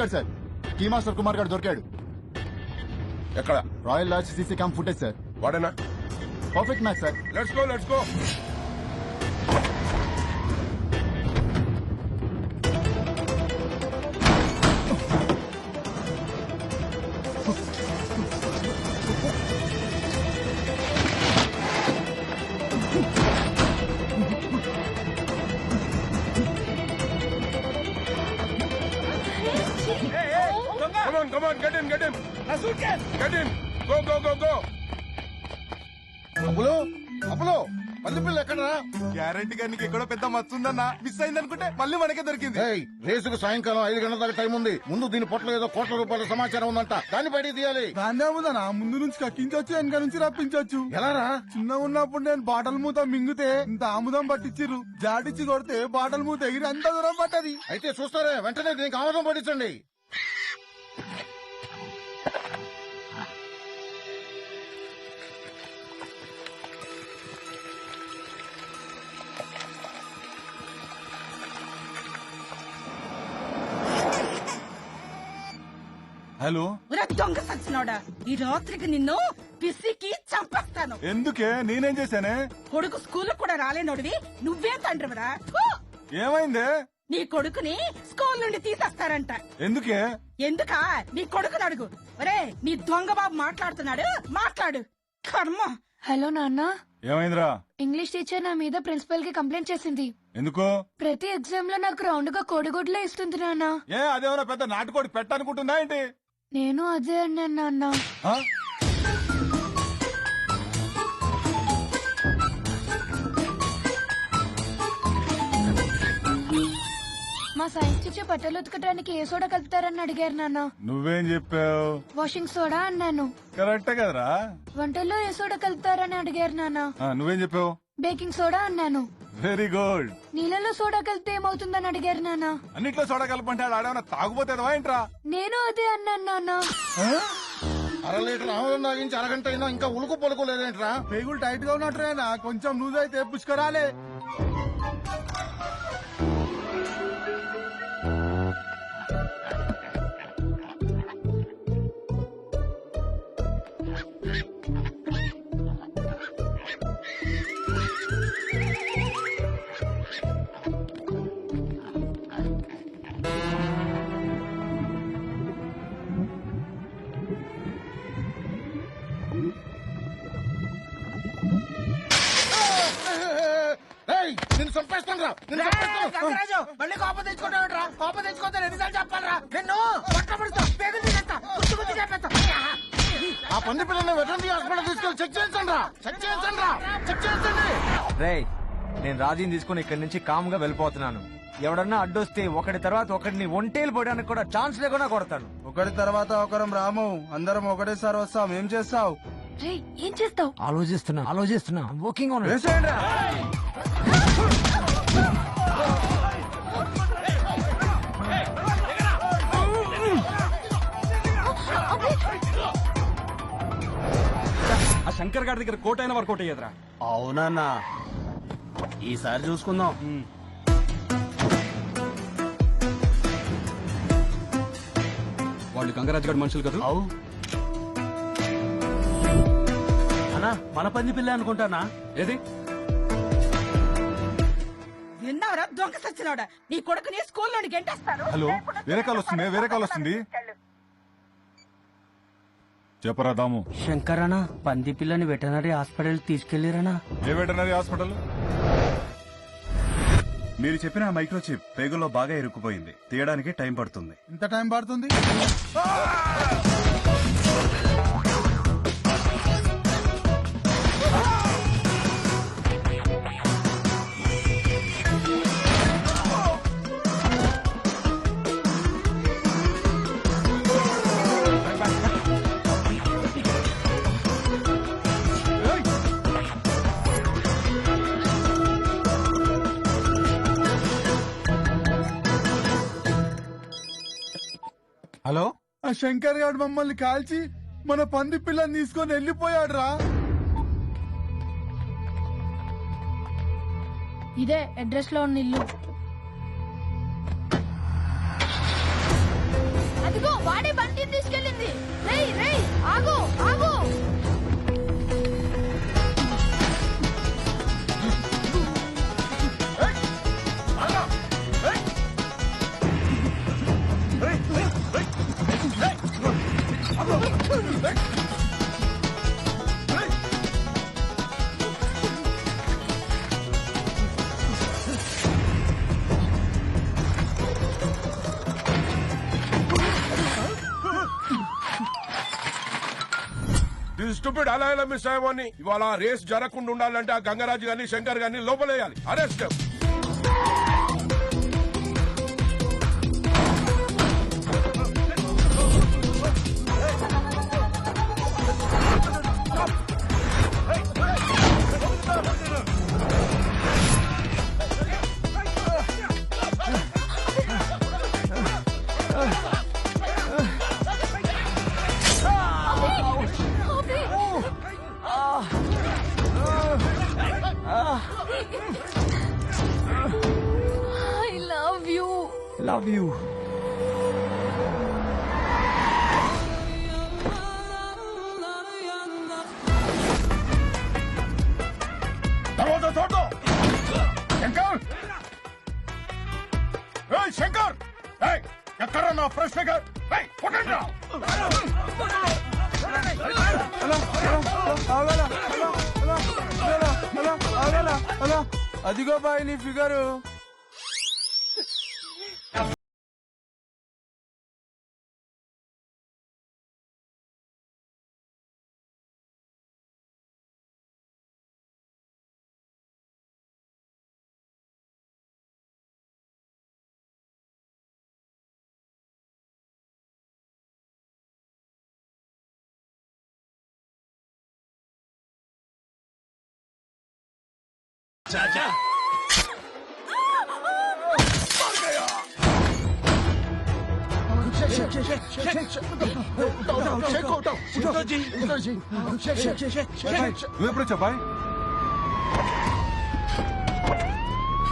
దొరికాడు sir. Key master Kumar garu దొరికాడు. ఎక్కడ? Royal lodge CC cam footage sir. వాడేనా? Perfect match sir. Let's go, let's go. Come on, get in. Get in. Go. అప్పులో పందిపిల్ల ఎక్కడరా? గ్యారంటీగా నీకు ఎక్కడో పెద్ద మచ్చుందన్నా. మిస్ అయింది అనుకుంటే మళ్ళీ మనకే దొరికింది. రేసుకు సాయంకాలం 5 గంటల దాకా టైం ఉంది. ముందు దీని పొట్టలో ఏదో కోట్ల రూపాయల సమాచారం ఉందంట. దాన్ని బయటికి తీయాలి. దాన్నే ఉందనా? ముందు నుంచి కక్కించవచ్చు, వెనక నుంచి రప్పించవచ్చు. ఎలారా? చిన్న ఉన్నప్పుడు నేను బాటల్ మూత మింగితే ఇంత ఆముదం పట్టించిర్రు. జాడిచ్చి కొడితే బాటల్ మూత ఎగిరి అంత దూరం పట్టది. అయితే చూస్తారే, వెంటనే దీనికి ఆముదం పట్టించండి. హలో, దొంగ సచ్చినోడా, ఈ రాత్రికి నిన్ను పిసికి చంపేస్తాను. ఎందుకే? నేనేం చేశానే? కొడుకు స్కూల్ కూడా రాలేనోడివి నువ్వే తండ్రివరా? ఏమైందే? నీ కొడుకుని స్కూల్ నుండి తీసేస్తారంట. ఎందుకే? ఎందుకా? నీ కొడుకుని అడుగు. ఒరే, నీ దొంగ బాబు మాట్లాడుతున్నాడు, మాట్లాడు. కర్మ. హలో నాన్న. ఏమైందిరా? ఇంగ్లీష్ టీచర్ నా మీద ప్రిన్సిపల్ కి కంప్లైంట్ చేసింది. ఎందుకో? ప్రతి ఎగ్జామ్ లో నాకు రౌండ్ గా కోడిగుడ్లే ఇస్తుంది నాన్న. అదేమన్నా పెద్ద నాటుకోడి పెట్టనుకుంటుందా ఏంటి? నేను అదే అన్నాను నాన్న. మా సైన్స్ టీచర్ బట్టలు ఉతకడానికి ఏ సోడా కలుపుతారని అడిగారు నాన్న. నువ్వేం చెప్పావు? వాషింగ్ సోడా అన్నాను. కరెక్టే కదరా? వంటల్లో ఏ సోడా కలుపుతారని అడిగారు నాన్న. నువ్వేం చెప్పావు? బేకింగ్ సోడా అన్నాను. Very good. నీళ్ళలో సోడా కలిపితే ఏమవుతుందని అడిగారు నాన్న. అన్నిట్లో సోడా కలపంటే ఆడేమన్నా తాగుపోతే ఏంట్రా? నేను అదే అన్నాను నాన్న. 1/2 లీటర్ ఆముదం తాగించి అరగంట అయినా ఇంకా ఉలుకు పలుకోలేదేంట్రా? పేగులు టైట్ గా ఉన్నట్రేనా? కొంచెం లూజ్ అయితే పుష్కరాలే. నిన్ను చంపేస్తాను రా. గంగరాజు, మళ్ళీ కోపం తెచ్చుకుంటావుట్రా? కోపం తెచ్చుకుంటే ఎన్నిసార్లు చెప్పాలరా? నిన్ను పట్టబడుతా, పేగులు తీసేస్తా, గుర్తు చెప్పేస్తా. ఆ పంది పిల్లని వెటర్నరీ హాస్పిటల్ తీసుకెళ్లి చెక్ చేయించండి రా. చెక్ చేయించండి. రేయ్, నేను రాజీని తీసుకుని ఇక్కడి నుంచి కామ్ గా వెళ్ళిపోతున్నాను. ఎవడన్నా అడ్డొస్తే ఒకటి తర్వాత ఒకటిని ఒంటేలు పోయడానికి కూడా ఛాన్స్ లేకుండా కొడతాను. ఒకటి తర్వాత ఒకరం రాము, అందరం ఒకటేసారి వస్తాం. ఏం చేస్తావు? ఏం చేస్తావు? ఆలోచిస్తున్నా. Working on it. ఆ శంకర్ గారి దగ్గర కోట్ అయినా వర్కౌట్ అయ్యేదిరా. అవునన్నా, ఈసారి చూసుకుందాం. వాళ్ళు గంగరాజు గారి మనుషులు కదా? అన్నా, మన పంది పిల్ల అనుకుంటానా? ఏది? విన్నావరా దొంగ సచ్చినోడా? నీ కొడుకుని స్కూల్ నుండి గెంటేస్తాను. హలో, వేరే కాల్ వస్తుంది. చెప్పరా దాము. శంకర్ అన్న, పంది పిల్లని వెటనరీ హాస్పిటల్ తీసుకెళ్లిరనా? ఏ వెటనరీ హాస్పిటల్? మీరు చెప్పిన మైక్రోచిప్ పేగుల్లో బాగా ఇరుక్కుపోయింది. తీయడానికి టైం పడుతుంది. ఇంత టైం పడుతుంది? హలో, ఆ శంకర్ గారు మమ్మల్ని కాల్చి మన పంది పిల్లని తీసుకొని వెళ్ళిపోయాడు రా. ఇదే అడ్రస్ లో ఉన్న ఇల్లు. అదిగో వాడే బండిని తీసుకెళ్ళింది. రేయ్ రేయ్ ఆగు ఆగు. స్టూపిడ్ అలా ఎలా మిస్ అయ్యామని. ఇవాళ రేస్ జరగకుండా ఉండాలంటే ఆ గంగరాజు గాని శంకర్ గాని లోపలేయాలి. Arrest. I love you. Love you. తర్వాత చూద్దాం. శంకర్, ఏయ్ శంకర్, ఏయ్ ఎక్కడ నా ఫ్రెష్ ఫిగర్? ఏయ్ కొట్టండి. అదిగో బాయ్ నీ ఫిగరు. చాచా నువ్వెప్పుడు వచ్చా బాయ్?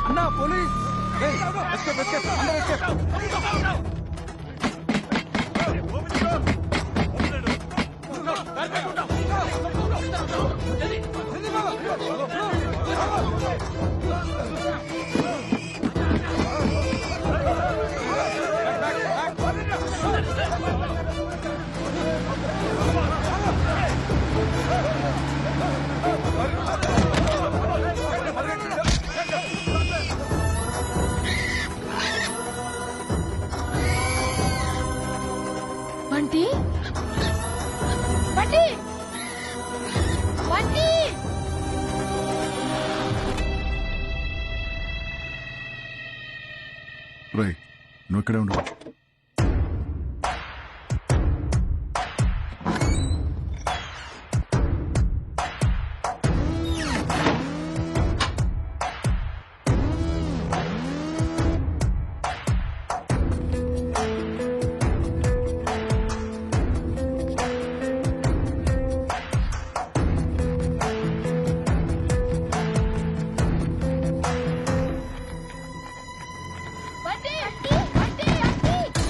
అన్నా police. escape, escape, under escape. Bunty Bunty Bunty. రేయ్ నువ్వు ఇక్కడే ఉండు. బంటి బంటి బంటి.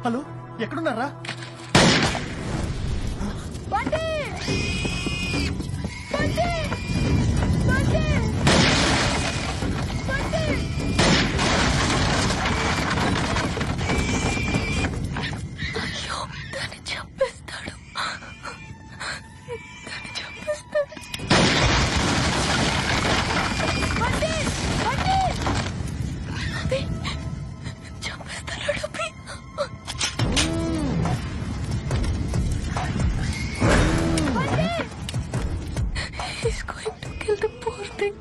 హలో ఎక్కడున్నారా? బండి బండి బండి బండి అయ్యో దాన్ని చంపేస్తాడు, దాన్ని చంపేస్తాడు. బండి బండి అభి, చంపేస్తున్నాడు అభి. He's going to kill the poor thing.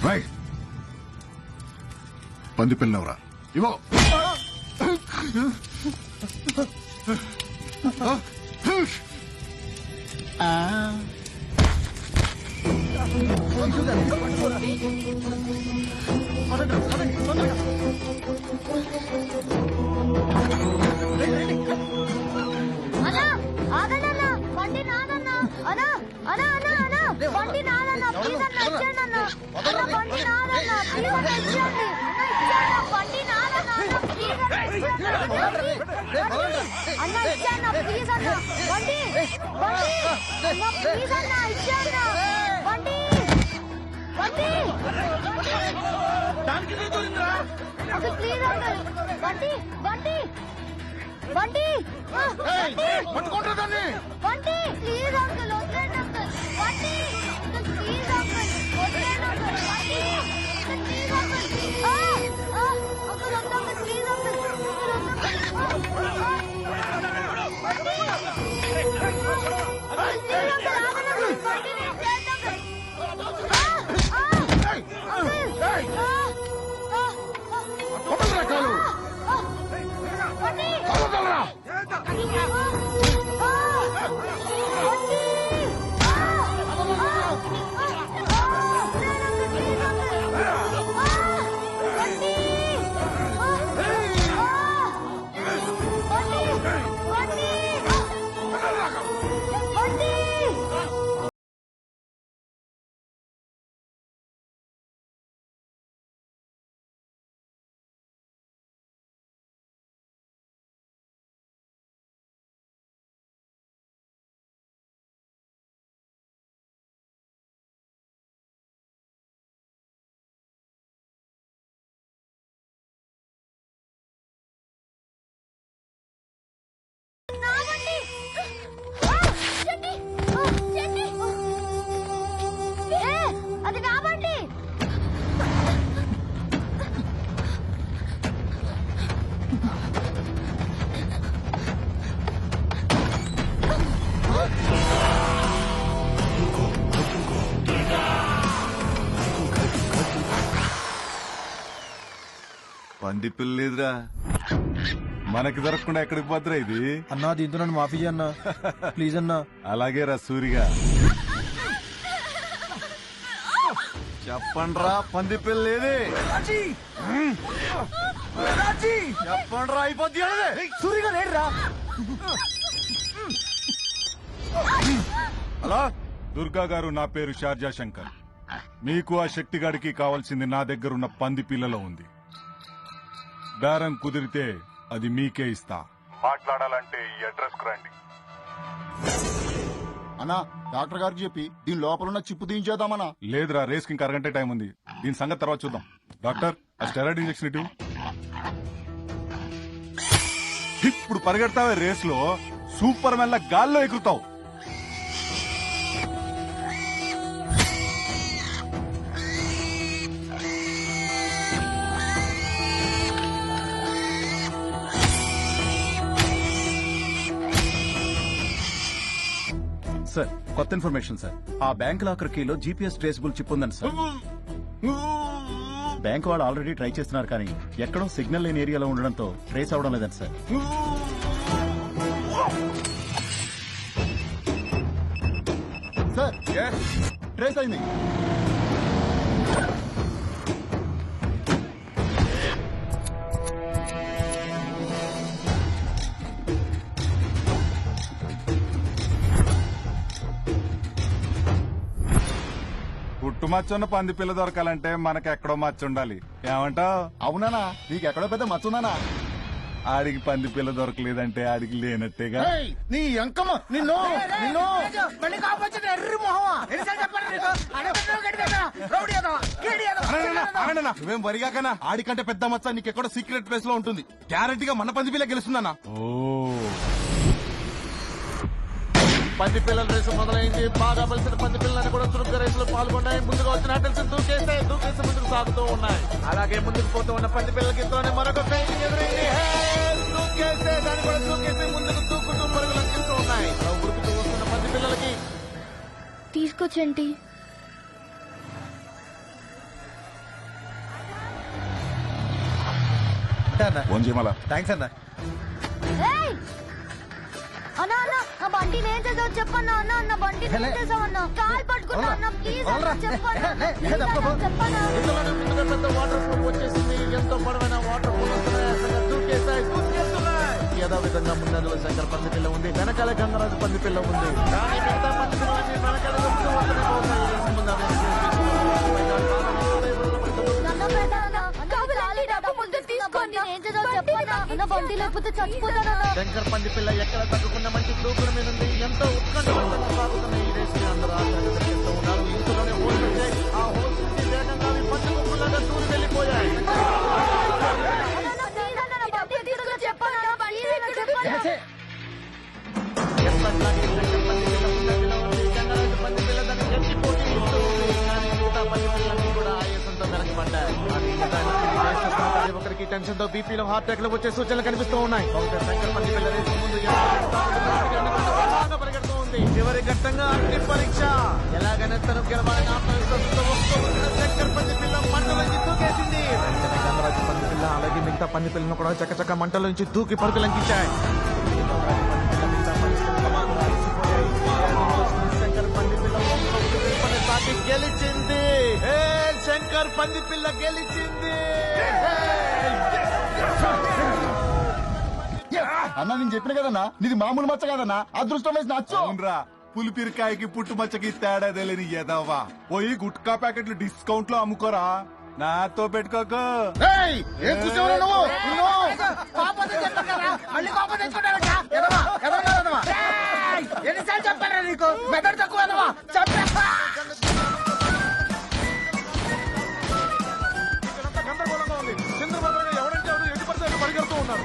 Right, పంది పిల్లవరా ఇవో. అన్నా ఆగనన్నా బండి నాదన్నా అన్నా అన్నా అన్నా అన్నా బండి నాదన్నా ప్లీజ్ అన్నా ఇచ్చేయండి అన్నా అన్నా బండి నాదన్నా ప్లీజ్ అన్నా ఇచ్చేయండి అన్నా బండి నాదన్నా అన్నా ప్లీజ్ అన్నా ఇచ్చేయండి అన్నా ఇచ్చేయండి ప్లీజ్ అన్నా బండి బండి అన్నా ప్లీజ్ అన్నా ఇచ్చేయండి బండి బండి దానికి నీ దొరిందిరా. అది ప్లీజ్ అన్నా బండి బండి బండి పట్టుకుంటా దాన్ని. బండి ప్లీజ్ అంకుల్ వదిలేండి అంకుల్ బండి ప్లీజ్ అంకుల్ వదిలేండి అంకుల్ బండి please uncle uncle uncle please uncle అది నా బండి పంది పిల్ల లేదురా, మనకి దొరకకుండా ఎక్కడికి పోతురా ఇది? అన్నా దీంతో నన్ను మాఫీ అన్నా ప్లీజ్ అన్నా. అలాగే రా సూరిగా. చెప్పండ్రా పంది పిల్ల లేదే. చెప్పండ్రా అయిపోద్ది. సూరిగా లేడురా. హలో దుర్గా గారు, నా పేరు షార్జా శంకర్. మీకు ఆ శక్తిగాడికి కావాల్సింది నా దగ్గరున్న పంది పిల్లలో ఉంది. బేరం కుదిరితే అది మీకే ఇస్తా. మాట్లాడాలంటే ఈ అడ్రస్ కు రండి. అన్నా డాక్టర్ గారికి చెప్పి దీని లోపల ఉన్న చిప్పు తీయించేద్దామన్నా. లేదురా, రేస్ కి ఇంకా అరగంట టైం ఉంది. దీని సంగతి తర్వాత చూద్దాం. డాక్టర్, ఆ స్టెరాయిడ్ ఇంజెక్షన్ ఇటు. ఇప్పుడు పరిగెడతావే రేస్ లో, సూపర్ మెల్ల గాల్లో ఎగురుతావు. సార్ కొత్త ఇన్ఫర్మేషన్ సార్. ఆ బ్యాంక్ లాకర్ కీలో జీపీఎస్ ట్రేసబుల్ చిప్ ఉందండి సార్. బ్యాంక్ వాళ్ళు ఆల్రెడీ ట్రై చేస్తున్నారు కానీ ఎక్కడో సిగ్నల్ లేని ఏరియాలో ఉండడంతో ట్రేస్ అవడం లేదండి సార్. సార్ ట్రేస్ అయింది. మచ్చ ఉన్న పంది పిల్ల దొరకాలంటే మనకి ఎక్కడో మచ్చ ఉండాలి. ఏమంటావ్? అవునానా? నీకెక్కడో పెద్ద మచ్చుందానా? ఆడికి పంది పిల్ల దొరకలేదంటే ఆడికి లేనట్టేగా. నీ అంకమ్మ నిన్ను నిన్ను మళ్ళీ కాకపోతే ఎర్రి మొహమా ఎన్నిసార్లు చెప్పాను నీకు? అడగట్లేదు, గడిగేదా? రౌడీ ఏదో, గీడి ఏదో. నువ్వేం వరిగాకనా? ఆడికంటే పెద్ద మచ్చ నీకెక్కడో సీక్రెట్ ప్లేస్ లో ఉంటుంది. గ్యారంటీగా మన పంది పిల్ల గెలుస్తుందన్నా. పంది పిల్లల రేసు మొదలైంది. బాగా బలిసిన పంది పిల్లలని కూడా చురుగ్గా రేసులో పాల్గొన్నాయి. ముందుగా వచ్చిన అటల్స్ దూకేసి ముందుకు సాగుతూ ఉన్నాయి. అలాగే ముందుకు పోతూ ఉన్న పంది పిల్లలకి ఇంతలోనే మరొక ట్రైన్ ఎదురైంది. దూకేసే దాన్ని కూడా దూకేసి ముందుకు దూకుతూ పరుగులు అందిస్తూ ఉన్నాయి. ఉరుకుతూ వస్తున్న పంది పిల్లలకి తీసుకొచ్చండి. థ్యాంక్స్ అన్నా. అన్నా అన్న ఆ బండి నేను చేసావు చెప్పన్నా. అన్న అన్న బండి నేను చేసావన్నా. కాల్ పట్టుకున్నా అన్న ప్లీజ్ అన్న చెప్పన్నా. చెప్పన్నా ఇంతలోనే ముందుగా పెద్ద వాటర్ ఫాల్ వచ్చేసింది. ఎంతో పొడవైన వాటర్ ఫాల్ వస్తున్నాయి. దూకేసాయి. యథావిధంగా ముందంజలో శంకర్ పంది పిల్ల ఉంది. వెనకాల గంగరాజు పంది పిల్ల ఉంది. కానీ మిగతా పంది పిల్లలకి వెనకాల దొరుకుతూ వస్తూనే పోతాయి. బండి లేకపోతే చచ్చిపోతానన్నా. శంకర్ పంది పిల్ల ఎక్కడ తగ్గకుండా మంచి దూకుడు మీద ఉంది. ఎంతో ఉత్కంఠంగా సాగుతున్న ఈ రేస్ ని అందరూ ఆశ్చర్యపడుతూ ఉన్నారు. ఇందులోనే హోల్స్ వచ్చాయి. ఆ హోల్స్ నుంచి వేగంగా అవి పంది కుక్కలాగా దూరి వెళ్ళిపోయాయి. ఎప్పట్లాగే శంకర్ పంది పిల్ల ముందంజలో ఉంది. గంగరాజు పంది పిల్ల దాన్ని గట్టి పోటీ ఇస్తూ ఉంది. కానీ మిగతా పంది పిల్లలన్నీ కూడా ఆయాసంతో వెనకబడ్డాయి. ప్రతి ఒక్కరికి టెన్షన్ తో బీపీలో హార్ట్ అటాక్ వచ్చే సూచనలు కనిపిస్తూ ఉన్నాయి. శంకర్ పంది పిల్ల రేసు ముందు బాగా పరిగెడుతూ ఉంది. చివరి ఘట్టంగా అగ్ని పరీక్ష. ఎలాగైనా తను గెలవాలని ఆత్మవిశ్వాసంతో వస్తూ ఉన్న శంకర్ పంది పిల్ల మంటలోంచి దూకేసింది. గంగరాజు పంది పిల్ల అలాగే మిగతా పంది పిల్లను కూడా చక్కచక్క మంటలోంచి దూకి పరుగులంకించాయి. శంకర్ పంది పిల్ల సాటి గెలిచింది. శంకర్ పంది పిల్ల గెలిచింది. అన్నా నేను చెప్పిన కదన్నా, నీది మామూలు మచ్చ కదన్నా, అదృష్టం వేసి నచ్చు. అవునరా, పులిపిరికాయకి పుట్టు మచ్చకి తేడా తెలియని ఎదవా. పోయి గుట్కా ప్యాకెట్లు డిస్కౌంట్ లో అమ్ముకోరా, నాతో పెట్టుకోకు. ఏం చూసావు నువ్వు? మళ్ళీ కోపం తెచ్చుకుంటావా? ఎన్నిసార్లు చెప్పారా నీకు? మెదడు తక్కువ చెప్పా. గందరగోళంగా ఉంది. చంద్రబాబు ఎవరంటే ఎవరు ఎటు పడితే పరిగెడుతూ ఉన్నారు.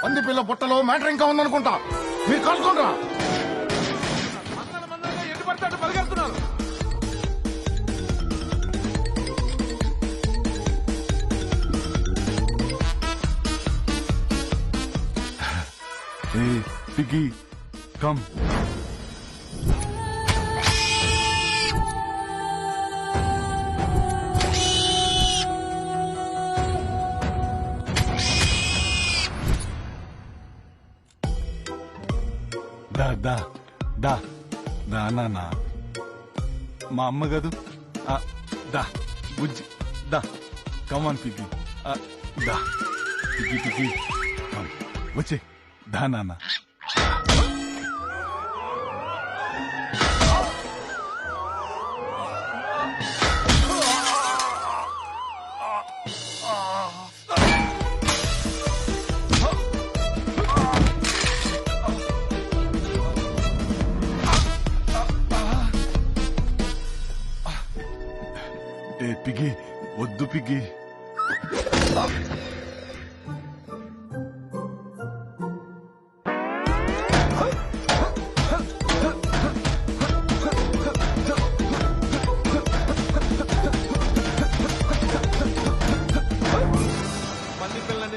పంది పిల్ల పుట్టలో మ్యాటర్ ఇంకా ఉందనుకుంటా. మీరు కలుసుకుంటారా? ఎటు పడితే అటు పరిగెడుతున్నారు. Hey, Piggy, come. నాన్న మా అమ్మ కదూ. దా బుజ్జి దా, కమాన్ పిగ్గి. దా పిగ్గి పిగ్గి వచ్చే. దా నాన్న. ఏ పిగ్గి వద్దు పిగ్గి.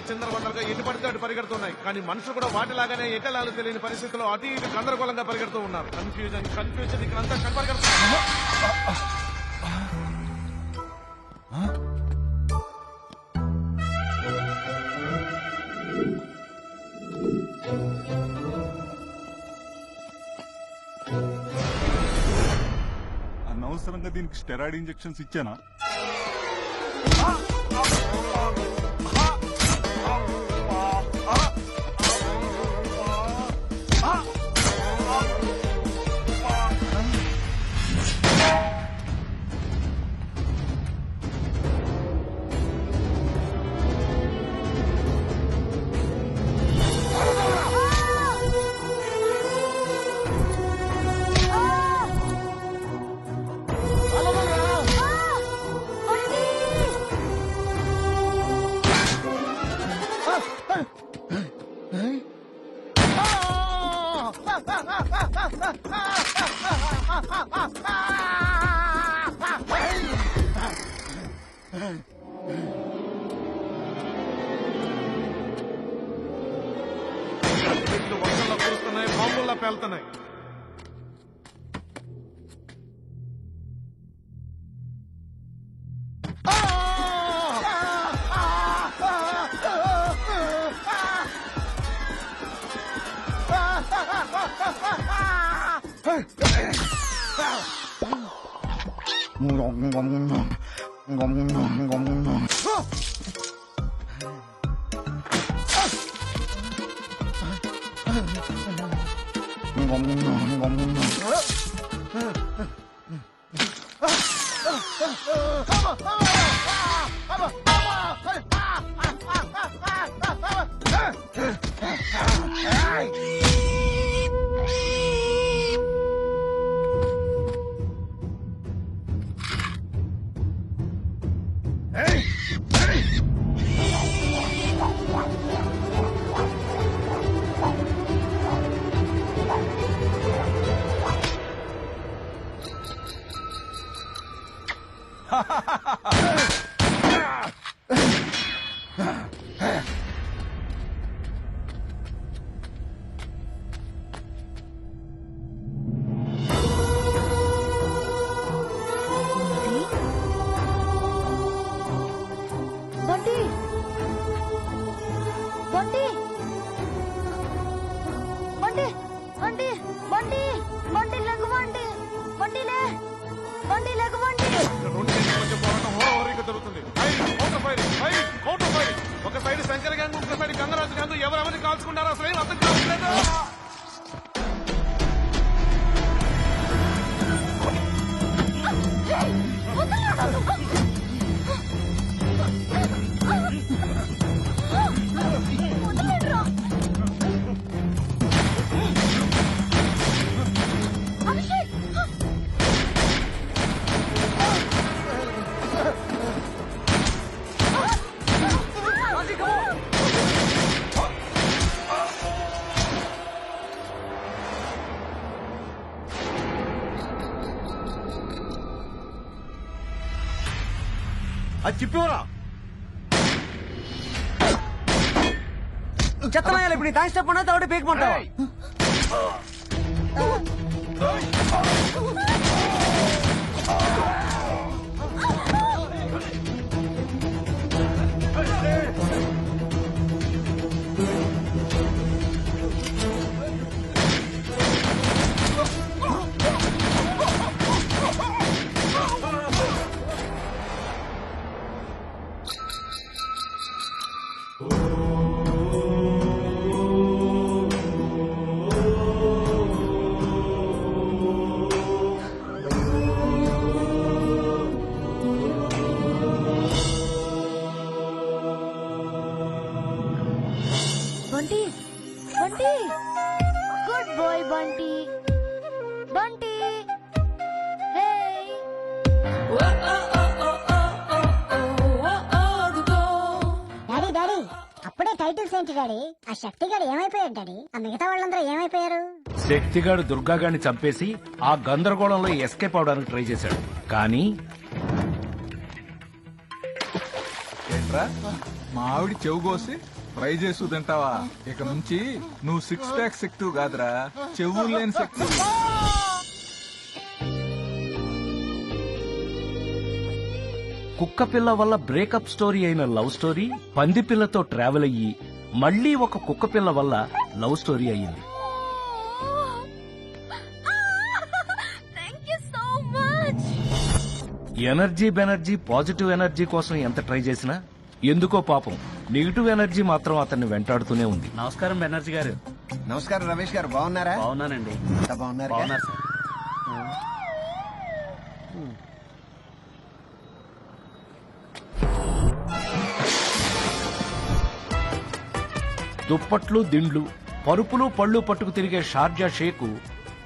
చిందరవందరగా ఎటు పడితే అటు పరిగెడుతున్నాయి. కానీ మనుషులు కూడా వాటిలాగానే ఎటలాలు తెలియని పరిస్థితుల్లో అటు ఇటు గందరగోళంగా పరిగెడుతూ ఉన్నారు. కన్ఫ్యూజన్ ఇక్కడ అంతా పరిగెడుతున్నారు. అనవసరంగా దీనికి స్టెరాయిడ్ ఇంజెక్షన్స్ ఇచ్చానా? వర్షంలో కురుస్తున్నాయి, బాంబుల్లా పేలుతున్నాయి. బంటి బంటి బంటి బంటి బంటి బంటి లెగు బంటి బంటిలే బంటి లెగు బంటి. పోరాటం హోరాహోరీగా జరుగుతుంది. Counter firing. ఒక సైడ్ శంకర్ గ్యాంగ్, ఇంకో సైడ్ గంగరాజు గ్యాంగ్. ఎవరెవరిని కాల్చుకుంటారో అసలు ఏం అర్థం కావట్లేదు. అది చెప్పివరా చెత్తనాయాలి. ఇప్పుడు నీ థ్యాంక్స్ చెప్పకుండా తోటి పీకమంటావా? Bunty Bunty good boy Bunty Bunty. Hey daddy daddy అప్పుడే టైటిల్స్ ఏంటి డాడీ? ఆ శక్తి గారు ఏమైపోయాడు డాడీ? ఆ మిగతా వాళ్ళందరూ ఏమైపోయారు? శక్తిగాడు దుర్గాగాడిని చంపేసి ఆ గందరగోళంలో ఎస్కేప్ అవడానికి ట్రై చేశాడు. కానీ ఏంట్రా మా ఆవిడ చెవు కోసి ఫ్రై చేసు తింటావా? ఇక నుంచి నువ్వు 6 ప్యాక్ శక్తి కాదురా, చెవులు లేని శక్తి. కుక్క పిల్ల వల్ల బ్రేకప్ స్టోరీ అయిన లవ్ స్టోరీ పంది పిల్లతో ట్రావెల్ అయ్యి మళ్ళీ ఒక కుక్క పిల్ల వల్ల లవ్ స్టోరీ అయ్యింది. ఎనర్జీ బెనర్జీ పాజిటివ్ ఎనర్జీ కోసం ఎంత ట్రై చేసినా ఎందుకో పాపం నెగిటివ్ ఎనర్జీ మాత్రం అతన్ని వెంటాడుతూనే ఉంది. నమస్కారం బెనర్జీ గారు. నమస్కారం రమేష్ గారు, బాగున్నారా? బాగున్నానండి. బాగున్నారు బాగున్నారు సార్. దుప్పట్లు దిండ్లు పరుపులు పళ్ళు పట్టుకు తిరిగే షార్జా షేకు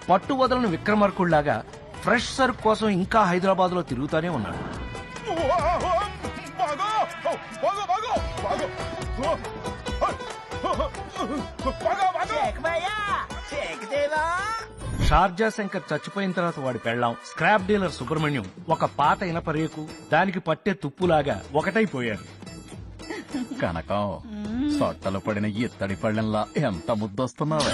పట్టు వదలని విక్రమార్కుళ్లాగా ఫ్రెష్ సరుకు కోసం ఇంకా హైదరాబాద్ లో తిరుగుతానే ఉన్నాడు. షార్జా శంకర్ చచ్చిపోయిన తర్వాత వాడి పెళ్ళాం స్క్రాప్ డీలర్ సుబ్రహ్మణ్యం ఒక పాత ఇనపరేకు దానికి పట్టే తుప్పులాగా ఒకటైపోయారు. కనకం సొట్టలు పడిన ఇత్తడి పళ్ళెంలా ఎంత ముద్దొస్తున్నావే.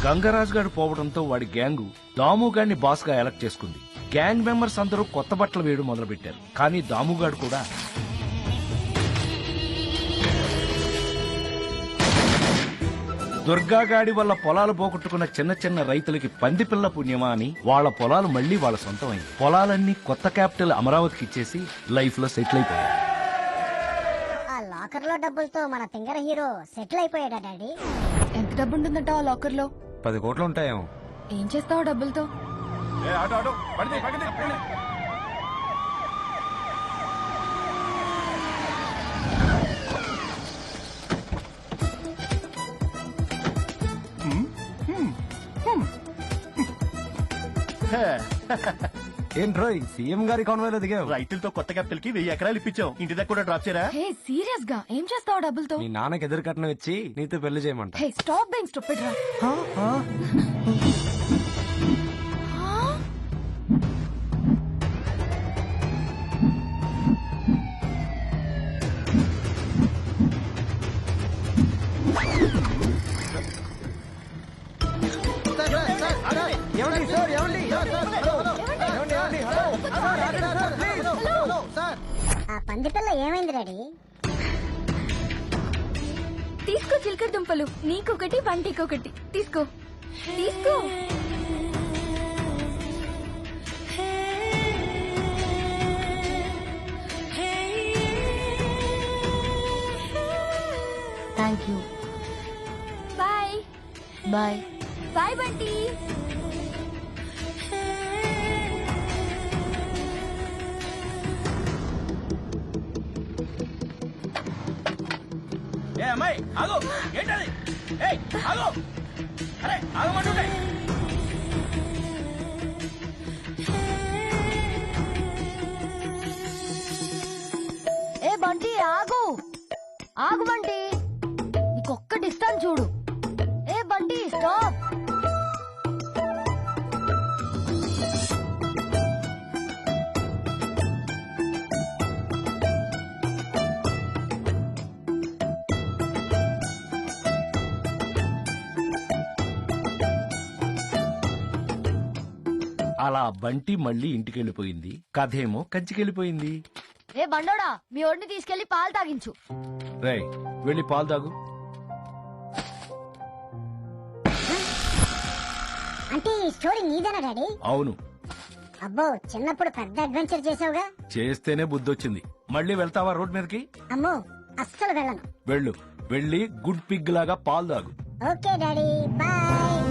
గంగరాజు గారు పోవడంతో వాడి గ్యాంగు దాముగాడిని బాస్ గా ఎలక్ట్ చేసుకుంది. గ్యాంగ్ మెంబర్స్ అందరూ కొత్త బట్టలు వేయడం మొదలు పెట్టారు. కానీ దాముగాడు కూడా దుర్గాగాడి వల్ల పొలాలు పోగొట్టుకున్న చిన్న చిన్న రైతులకి పందిపిల్ల పుణ్యమా అని వాళ్ళ పొలాలు మళ్లీ వాళ్ళ సొంతమైంది. పొలాలన్నీ కొత్త క్యాపిటల్ అమరావతికి ఇచ్చేసి లైఫ్ లో సెటిల్ అయిపోయారు. ఆ లాకర్ లో డబ్బులతో మన ఫింగర్ హీరో సెటిల్ అయిపోయాడా డాడీ? ఎంత డబ్బు ఉంటుందంట ఆ లాకర్ లో? 10 కోట్లు ఉంటాయేమో. ఏం చేస్తావు డబ్బులతో? ఏంట్రో సీఎం గారి కాన్వాయ్లో దిగావు. రైతులతో కొత్త క్యాపిటల్ కి 1000 ఎకరాలు ఇప్పించావు. ఇంటి దగ్గర కూడా డ్రాప్ చేయరా? హే సీరియస్ గా ఏం చేస్తావు డబ్బులతో? మీ నాన్నకి ఎదురు కట్నం ఇచ్చి నీతో పెళ్లి చేయమంట. హే స్టాప్ బీయింగ్ స్టూపిడ్ రా. ఆ పందిపిల్ల ఏమైంది డాడీ? తీసుకో చిలకడ దుంపలు, నీకొకటి వంటికొకటి. తీసుకో తీసుకో. Thank you. Bye bye bye Bunty. ఏ అమ్మాయి ఆగు, ఏంటది? ఏయ్ ఆగు, అరే ఆగమంటుంటే. ఏ బంటి ఆగు, ఆగు బంటి, నీకొక్కటి ఇస్తాను చూడు. ఏ బంటి స్టాప్. అలా బంటి మళ్ళీ ఇంటికెళ్ళిపోయింది. కథేమో కంచికెళ్ళిపోయింది. ఏ బండోడా, మీ ఒడిని తీసుకెళ్లి పాలు తాగించు. రేయ్ వెళ్ళి పాలు తాగు. అంటే ఈ స్టోరీ నీదేనా డాడీ? అవును. అబ్బో, చిన్నప్పుడు పెద్ద అడ్వెంచర్ చేసావుగా. చేస్తేనే బుద్ధొచ్చింది. మళ్ళీ వెళ్తావా రోడ్ మీదకి? అమ్మో, అస్సలు వెళ్ళను. వెళ్ళు, వెళ్ళి గుడ్ పిగ్ లాగా పాలు తాగు. Okay daddy, bye.